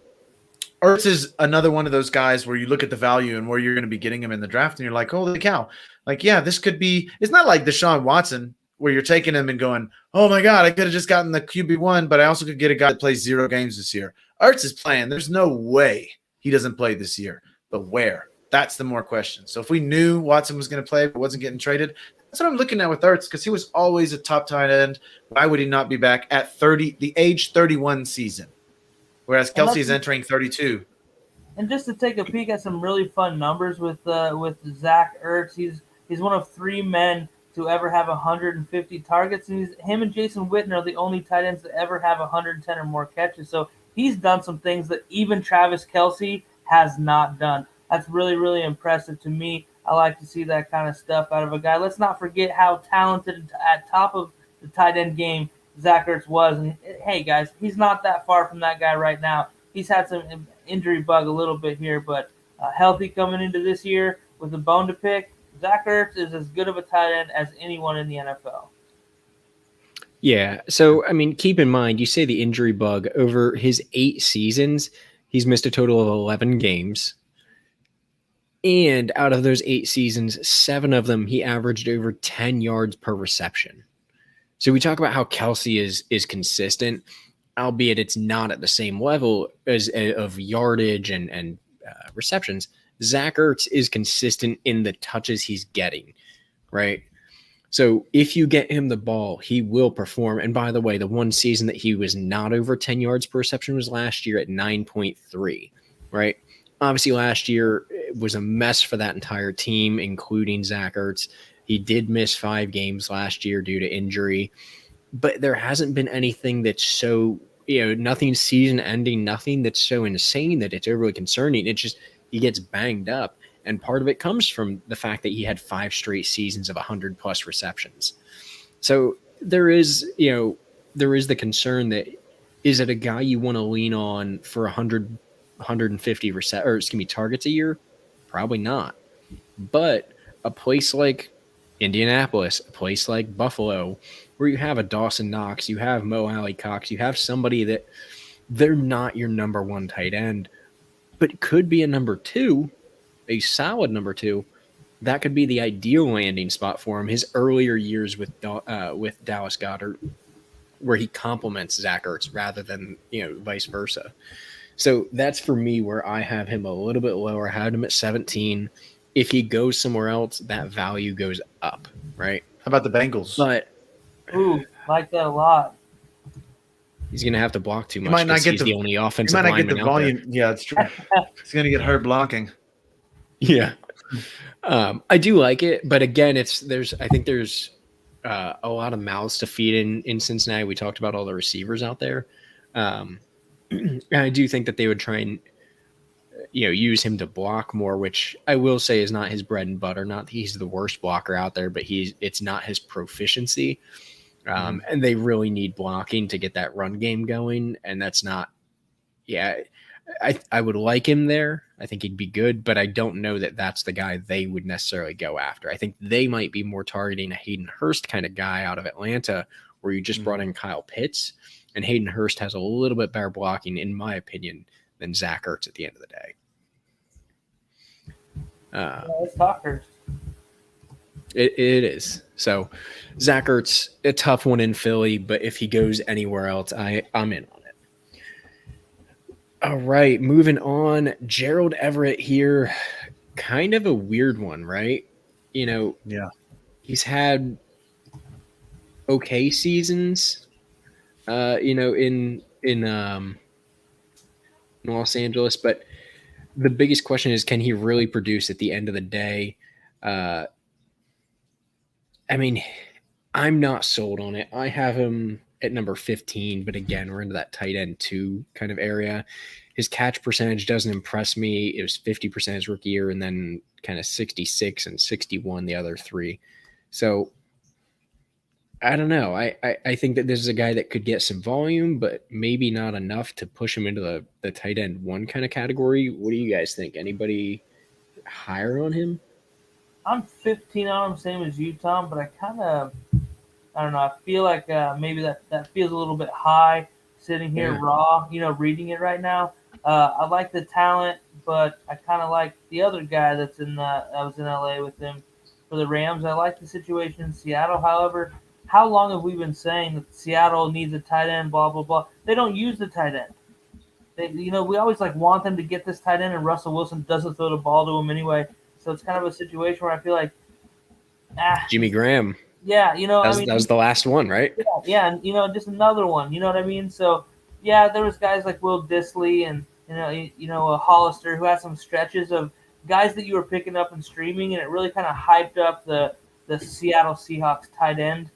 Ertz is another one of those guys where you look at the value and where you're going to be getting him in the draft, and you're like, holy cow. Like, yeah, this could be – it's not like Deshaun Watson where you're taking him and going, oh, my God, I could have just gotten the QB1, but I also could get a guy that plays 0 games this year. Ertz is playing. There's no way he doesn't play this year. But where? That's the more question. So if we knew Watson was going to play but wasn't getting traded, that's what I'm looking at with Ertz, because he was always a top tight end. Why would he not be back at the age 31 season, whereas Kelce is entering 32? And just to take a peek at some really fun numbers with Zach Ertz, he's one of 3 men to ever have 150 targets, and him and Jason Witten are the only tight ends to ever have 110 or more catches. So he's done some things that even Travis Kelce has not done. That's really, really impressive to me. I like to see that kind of stuff out of a guy. Let's not forget how talented at top of the tight end game Zach Ertz was. And hey, guys, he's not that far from that guy right now. He's had some injury bug a little bit here, but healthy coming into this year with a bone to pick. Zach Ertz is as good of a tight end as anyone in the NFL. Yeah. So, I mean, keep in mind, you say the injury bug. Over his 8 seasons, he's missed a total of 11 games. And out of those 8 seasons, 7 of them, he averaged over 10 yards per reception. So we talk about how Kelce is consistent, albeit it's not at the same level as of yardage and receptions. Zach Ertz is consistent in the touches he's getting, right? So if you get him the ball, he will perform. And by the way, the one season that he was not over 10 yards per reception was last year at 9.3, right? Obviously, last year it was a mess for that entire team, including Zach Ertz. He did miss 5 games last year due to injury, but there hasn't been anything that's so, nothing season ending, nothing that's so insane that it's overly concerning. It's just he gets banged up. And part of it comes from the fact that he had 5 straight seasons of 100+ receptions. So there is the concern that, is it a guy you want to lean on for 150 targets a year? Probably not. But a place like Indianapolis, a place like Buffalo, where you have a Dawson Knox, you have Mo Alley-Cox, you have somebody that they're not your number 1 tight end, but could be a number 2, a solid number 2. That could be the ideal landing spot for him. His earlier years with Dallas Goedert, where he complements Zach Ertz rather than vice versa. So that's for me where I have him a little bit lower. I had him at 17. If he goes somewhere else, that value goes up, right? How about the Bengals? But like that a lot. He's going to have to block too much. He might not get the only offensive lineman. He might not get the volume. There. Yeah, that's true. He's going to get hurt blocking. Yeah. I do like it, but again, I think there's a lot of mouths to feed in Cincinnati. We talked about all the receivers out there. I do think that they would try and use him to block more, which I will say is not his bread and butter. Not that he's the worst blocker out there, but it's not his proficiency. And they really need blocking to get that run game going. And that's not, I would like him there. I think he'd be good, but I don't know that that's the guy they would necessarily go after. I think they might be more targeting a Hayden Hurst kind of guy out of Atlanta, where you just brought in Kyle Pitts, and Hayden Hurst has a little bit better blocking, in my opinion, than Zach Ertz at the end of the day. Let's talk Hurst. It is. So Zach Ertz, a tough one in Philly, but if he goes anywhere else, I'm in on it. All right, moving on. Gerald Everett here, kind of a weird one, right? Yeah. He's had okay seasons, in Los Angeles, but the biggest question is, can he really produce at the end of the day? I'm not sold on it. I have him at number 15, but again, we're into that tight end 2 kind of area. His catch percentage doesn't impress me. It was 50% his rookie year, and then kind of 66 and 61 the other 3. So I don't know. I think that this is a guy that could get some volume, but maybe not enough to push him into the tight end 1 kind of category. What do you guys think? Anybody higher on him? I'm 15 on him, same as you, Tom, but I don't know. I feel like maybe that feels a little bit high sitting here raw, reading it right now. I like the talent, but I kind of like the other guy I was in LA with him for the Rams. I like the situation in Seattle. However, how long have we been saying that Seattle needs a tight end, blah, blah, blah? They don't use the tight end. We always want them to get this tight end, and Russell Wilson doesn't throw the ball to him anyway. So it's kind of a situation where I feel like, Jimmy Graham. Yeah, that was the last one, right? Yeah, and just another one. You know what I mean? So yeah, there was guys like Will Dissly and Hollister who had some stretches of guys that you were picking up and streaming, and it really kind of hyped up the Seattle Seahawks tight end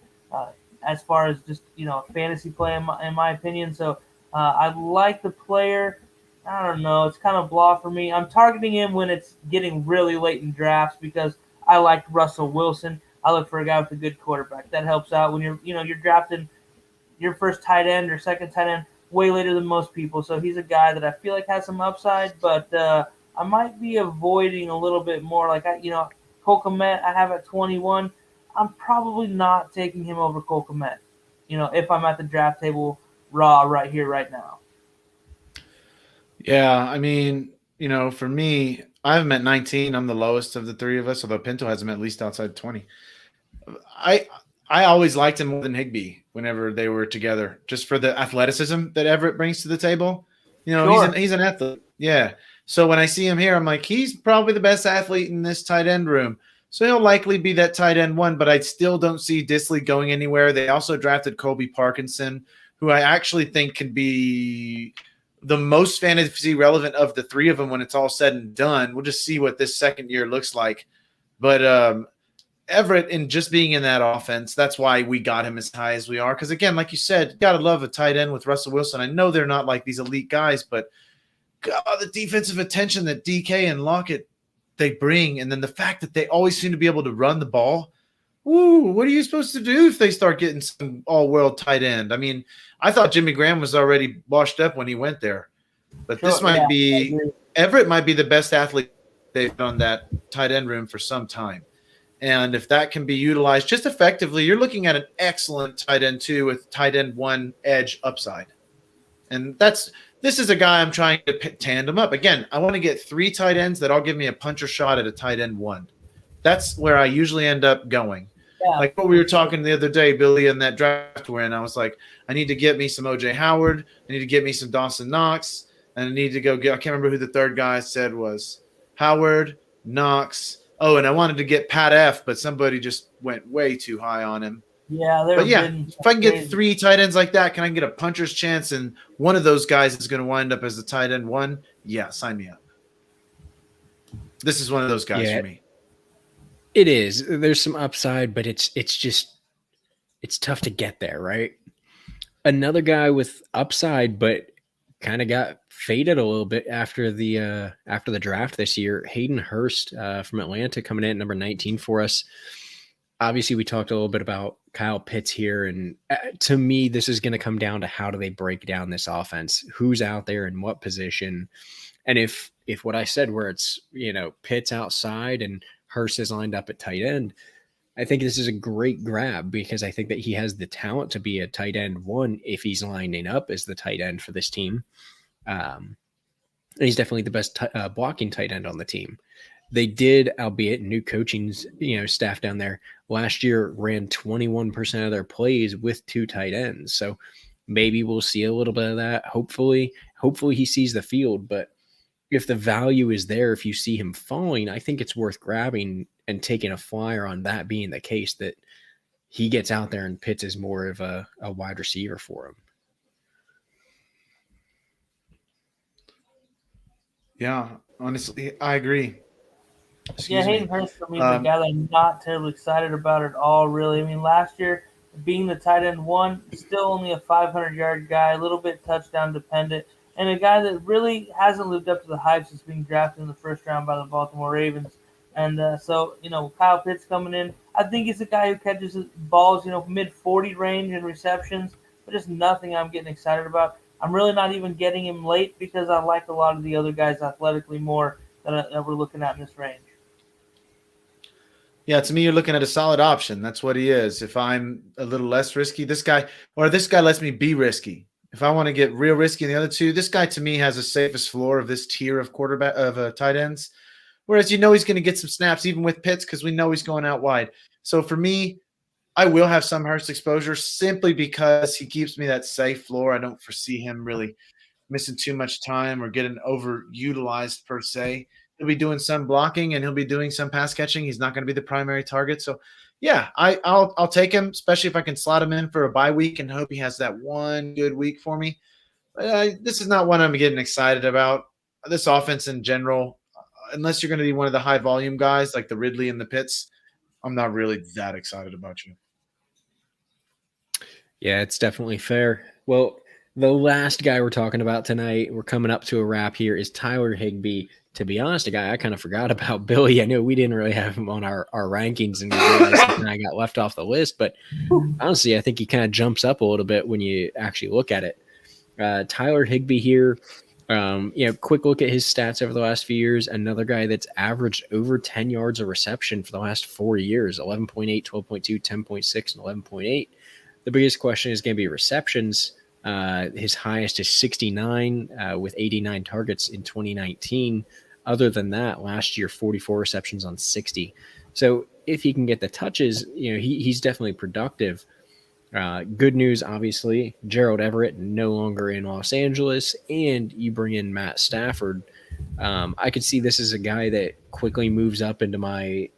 as far as just fantasy play in my opinion. So I like the player. I don't know. It's kind of blah for me. I'm targeting him when it's getting really late in drafts because I like Russell Wilson. I look for a guy with a good quarterback. That helps out when you're drafting your first tight end or second tight end way later than most people. So he's a guy that I feel like has some upside, but I might be avoiding a little bit more. Cole Kmet I have at 21. I'm probably not taking him over Cole Kmet, if I'm at the draft table raw right here, right now. Yeah, for me, I have him at 19. I'm the lowest of the 3 of us, although Pinto has him at least outside 20. I always liked him more than Higbee whenever they were together, just for the athleticism that Everett brings to the table. Sure. He's an athlete. Yeah. So when I see him here, I'm like, he's probably the best athlete in this tight end room. So he'll likely be that tight end 1, but I still don't see Dissly going anywhere. They also drafted Colby Parkinson, who I actually think can be the most fantasy relevant of the 3 of them when it's all said and done. We'll just see what this second year looks like. But Everett, and just being in that offense, that's why we got him as high as we are. Because again, like you said, you got to love a tight end with Russell Wilson. I know they're not like these elite guys, but God, the defensive attention that DK and Lockett they bring, and then the fact that they always seem to be able to run the ball. Ooh, what are you supposed to do if they start getting some all-world tight end? I thought Jimmy Graham was already washed up when he went there. But this might be – Everett might be the best athlete they've done that tight end room for some time. And if that can be utilized just effectively, you're looking at an excellent tight end 2 with tight end 1 edge upside. And this is a guy I'm trying to tandem up. Again, I want to get 3 tight ends that all give me a puncher shot at a tight end 1. That's where I usually end up going. Yeah. Like what we were talking the other day, Billy, in that draft we're in, I was like, I need to get me some O.J. Howard. I need to get me some Dawson Knox. And I need to go get – I can't remember who the third guy said was. Howard, Knox. Oh, and I wanted to get Pat F., but somebody just went way too high on him. Yeah, if I can get 3 tight ends like that, can I get a puncher's chance? And one of those guys is going to wind up as the tight end 1. Yeah, sign me up. This is one of those guys for me. It is. There's some upside, but it's tough to get there, right? Another guy with upside, but kind of got faded a little bit after the draft this year. Hayden Hurst from Atlanta coming in at number 19 for us. Obviously, we talked a little bit about Kyle Pitts here, and to me, this is going to come down to how do they break down this offense? Who's out there in what position? And if what I said, where it's Pitts outside and Hurst is lined up at tight end, I think this is a great grab because I think that he has the talent to be a tight end one if he's lining up as the tight end for this team. And he's definitely the best blocking tight end on the team. They did, albeit new coaching staff down there last year, ran 21% of their plays with 2 tight ends. So maybe we'll see a little bit of that. Hopefully he sees the field. But if the value is there, if you see him falling, I think it's worth grabbing and taking a flyer on that being the case, that he gets out there and Pitts is more of a wide receiver for him. Yeah, honestly, I agree. Hayden Hurst for me is a guy that I'm not terribly excited about at all, really. I mean, last year, being the tight end one, still only a 500-yard guy, a little bit touchdown dependent, and a guy that really hasn't lived up to the hype since being drafted in the first round by the Baltimore Ravens. And so, Kyle Pitts coming in, I think he's a guy who catches balls, mid-40 range in receptions, but just nothing I'm getting excited about. I'm really not even getting him late because I like a lot of the other guys athletically more that we're looking at in this range. Yeah, to me, you're looking at a solid option. That's what he is. If I'm a little less risky, this guy lets me be risky. If I want to get real risky in the other two, this guy to me has the safest floor of this tier of tight ends. Whereas he's going to get some snaps even with Pitts because we know he's going out wide. So for me, I will have some Hurst exposure simply because he keeps me that safe floor. I don't foresee him really missing too much time or getting overutilized per se. He'll be doing some blocking and he'll be doing some pass catching. He's not going to be the primary target. So, yeah, I'll take him, especially if I can slot him in for a bye week and hope he has that one good week for me. But this is not one I'm getting excited about. This offense in general, unless you're going to be one of the high volume guys like the Ridley and the Pitts, I'm not really that excited about you. Yeah, it's definitely fair. Well, the last guy we're talking about tonight, we're coming up to a wrap here, is Tyler Higbee. To be honest, a guy I kind of forgot about. Billy, I know we didn't really have him on our rankings and we realized he kind of got left off the list, but honestly, I think he kind of jumps up a little bit when you actually look at it. Tyler Higbee here, quick look at his stats over the last few years. Another guy that's averaged over 10 yards of reception for the last 4 years, 11.8, 12.2, 10.6, and 11.8. The biggest question is going to be receptions. His highest is 69 with 89 targets in 2019. Other than that, last year, 44 receptions on 60. So if he can get the touches, he's definitely productive. Good news, obviously, Gerald Everett no longer in Los Angeles, and you bring in Matt Stafford. I could see this as a guy that quickly moves up into my,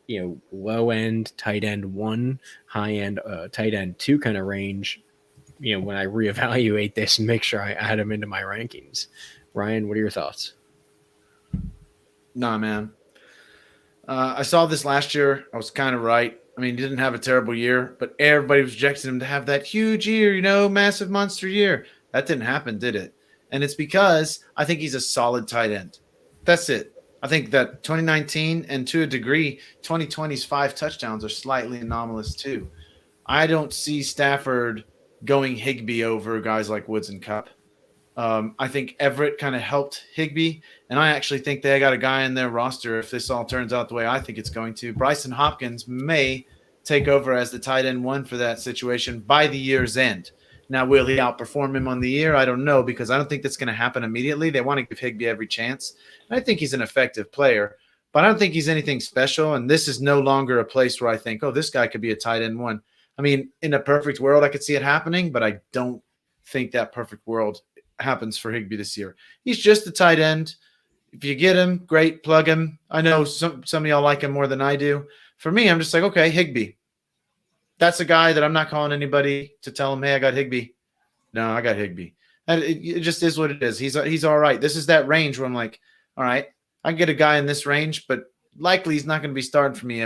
low end tight end 1, high end tight end 2 kind of range. When I reevaluate this and make sure I add him into my rankings. Ryan, what are your thoughts? Nah, man. I saw this last year. I was kind of right. I mean, he didn't have a terrible year, but everybody was projecting him to have that huge year, massive monster year. That didn't happen, did it? And it's because I think he's a solid tight end. That's it. I think that 2019 and to a degree, 2020's 5 touchdowns are slightly anomalous too. I don't see Stafford going Higbee over guys like Woods and Kupp. I think Everett kind of helped Higbee, and I actually think they got a guy in their roster if this all turns out the way I think it's going to. Bryson Hopkins may take over as the tight end 1 for that situation by the year's end. Now, will he outperform him on the year? I don't know, because I don't think that's going to happen immediately. They want to give Higbee every chance. And I think he's an effective player, but I don't think he's anything special, and this is no longer a place where I think, this guy could be a tight end 1. I mean, in a perfect world, I could see it happening, but I don't think that perfect world happens for Higbee this year. He's just a tight end. If you get him, great, plug him. I know some of y'all like him more than I do. For me, I'm just like, okay, Higbee. That's a guy that I'm not calling anybody to tell him, hey, I got Higbee. No, I got Higbee. And it just is what it is. He's all right. This is that range where I'm like, all right, I can get a guy in this range, but likely he's not going to be starting for me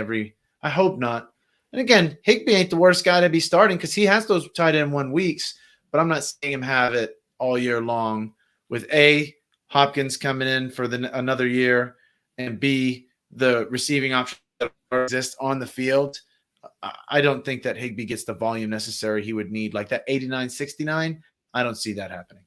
I hope not. And again, Higbee ain't the worst guy to be starting because he has those tight end 1 weeks, but I'm not seeing him have it all year long with A, Hopkins coming in for another year, and B, the receiving options that exist on the field, I don't think that Higbee gets the volume necessary he would need. Like that 89-69, I don't see that happening.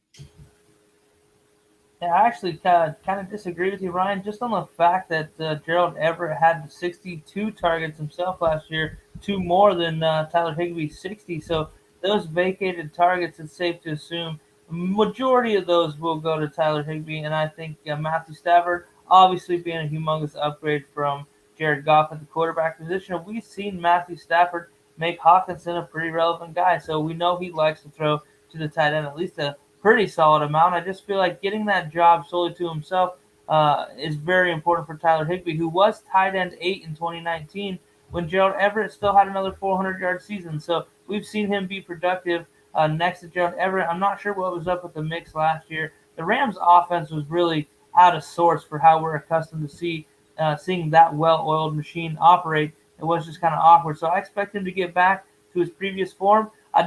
Yeah, I actually kind of disagree with you, Ryan, just on the fact that Gerald Everett had 62 targets himself last year, 2 more than Tyler Higbee's 60. So those vacated targets, it's safe to assume majority of those will go to Tyler Higbee. And I think Matthew Stafford, obviously being a humongous upgrade from Jared Goff at the quarterback position, we've seen Matthew Stafford make Hawkinson a pretty relevant guy. So we know he likes to throw to the tight end at least a pretty solid amount. I just feel like getting that job solely to himself is very important for Tyler Higbee, who was tight end 8 in 2019 when Gerald Everett still had another 400-yard season. So we've seen him be productive next to Gerald Everett. I'm not sure what was up with the mix last year. The Rams' offense was really out of sorts for how we're accustomed to seeing that well-oiled machine operate. It was just kind of awkward. So I expect him to get back to his previous form. I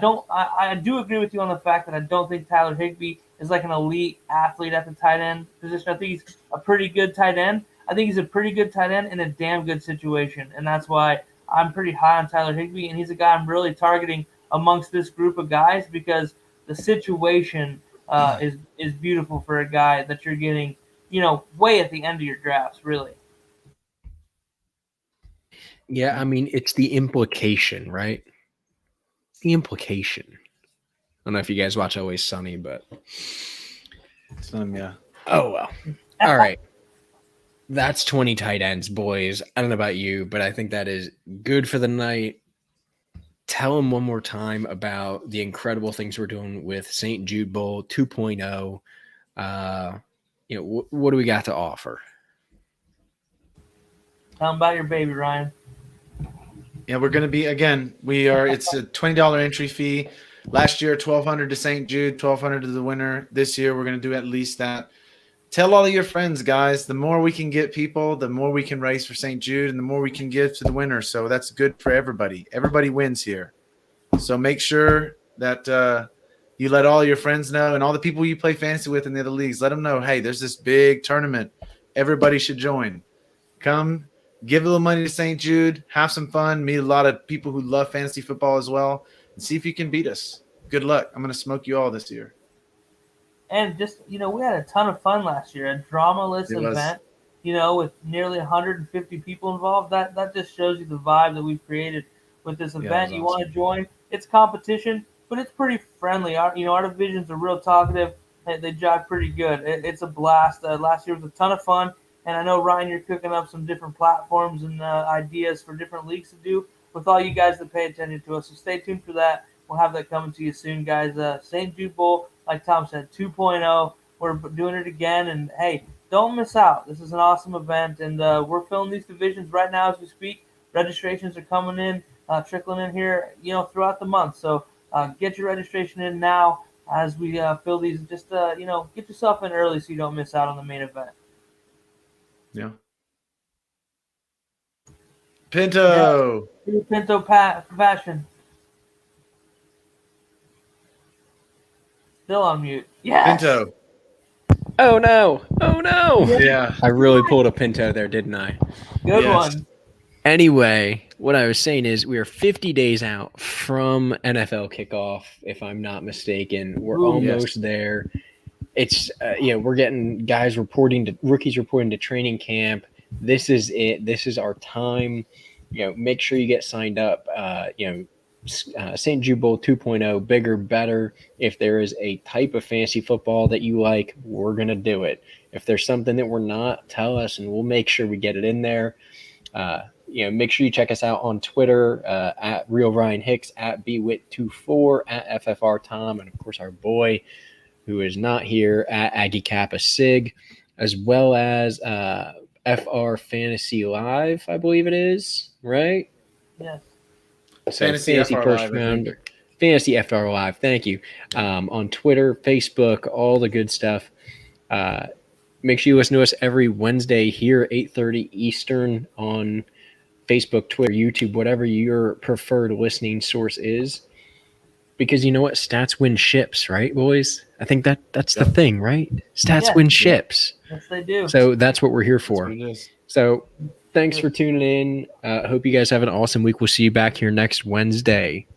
do agree with you on the fact that I don't think Tyler Higbee is like an elite athlete at the tight end position. I think he's a pretty good tight end. I think he's a pretty good tight end in a damn good situation. And that's why I'm pretty high on Tyler Higbee. And he's a guy I'm really targeting amongst this group of guys because the situation is beautiful for a guy that you're getting, way at the end of your drafts, really. Yeah, I mean, it's the implication, right? The implication. I don't know if you guys watch Always Sunny, but Yeah. Oh well. All right. That's 20 tight ends, boys. I don't know about you, but I think that is good for the night. Tell them one more time about the incredible things we're doing with St. Jude Bowl 2.0. What do we got to offer? Tell them about your baby, Ryan. Yeah, we're going to be, again, it's a $20 entry fee. Last year, $1,200 to St. Jude, $1,200 to the winner. This year, we're going to do at least that. Tell all of your friends, guys. The more we can get people, the more we can raise for St. Jude, and the more we can give to the winner. So that's good for everybody. Everybody wins here. So make sure that you let all your friends know and all the people you play fantasy with in the other leagues, let them know, hey, there's this big tournament. Everybody should join. Come. Give a little money to St. Jude, have some fun, meet a lot of people who love fantasy football as well, and see if you can beat us. Good luck. I'm going to smoke you all this year. And just, we had a ton of fun last year. A drama-less event, with nearly 150 people involved. That just shows you the vibe that we've created with this event. Yeah, you want to join. It's competition, but it's pretty friendly. Our divisions are real talkative. They jive pretty good. It's a blast. Last year was a ton of fun. And I know, Ryan, you're cooking up some different platforms and ideas for different leagues to do with all you guys that pay attention to us. So stay tuned for that. We'll have that coming to you soon, guys. St. Jude Bowl, like Tom said, 2.0. We're doing it again. And, hey, don't miss out. This is an awesome event. And we're filling these divisions right now as we speak. Registrations are coming in, trickling in here, throughout the month. So get your registration in now as we fill these. Just, get yourself in early so you don't miss out on the main event. Yeah. Pinto. Yeah. Pinto fashion. Still on mute. Yes. Pinto. Oh no. Yeah. I really pulled a Pinto there, didn't I? Good one. Anyway, what I was saying is we are 50 days out from NFL kickoff, if I'm not mistaken. We're almost there. It's we're getting rookies reporting to training camp. This is it. This is our time. Make sure you get signed up. St. Jude Bowl 2.0, bigger, better. If there is a type of fantasy football that you like, we're gonna do it. If there's something that we're not, tell us, and we'll make sure we get it in there. Make sure you check us out on Twitter at Real Ryan Hicks, at BWit24, at FFR Tom, and of course our boy, who is not here, at Aggie Kappa Sig, as well as FR Fantasy Live, I believe it is, right? Yes. So Fantasy First Rounder. Fantasy FR Live, thank you. On Twitter, Facebook, all the good stuff. Make sure you listen to us every Wednesday here, 8:30 Eastern on Facebook, Twitter, YouTube, whatever your preferred listening source is. Because you know what? Stats win ships, right, boys? I think that's the Yep. thing, right? Stats Yeah. win ships. Yes, they do. So that's what we're here That's for. what it is. So thanks for tuning in. Hope you guys have an awesome week. We'll see you back here next Wednesday.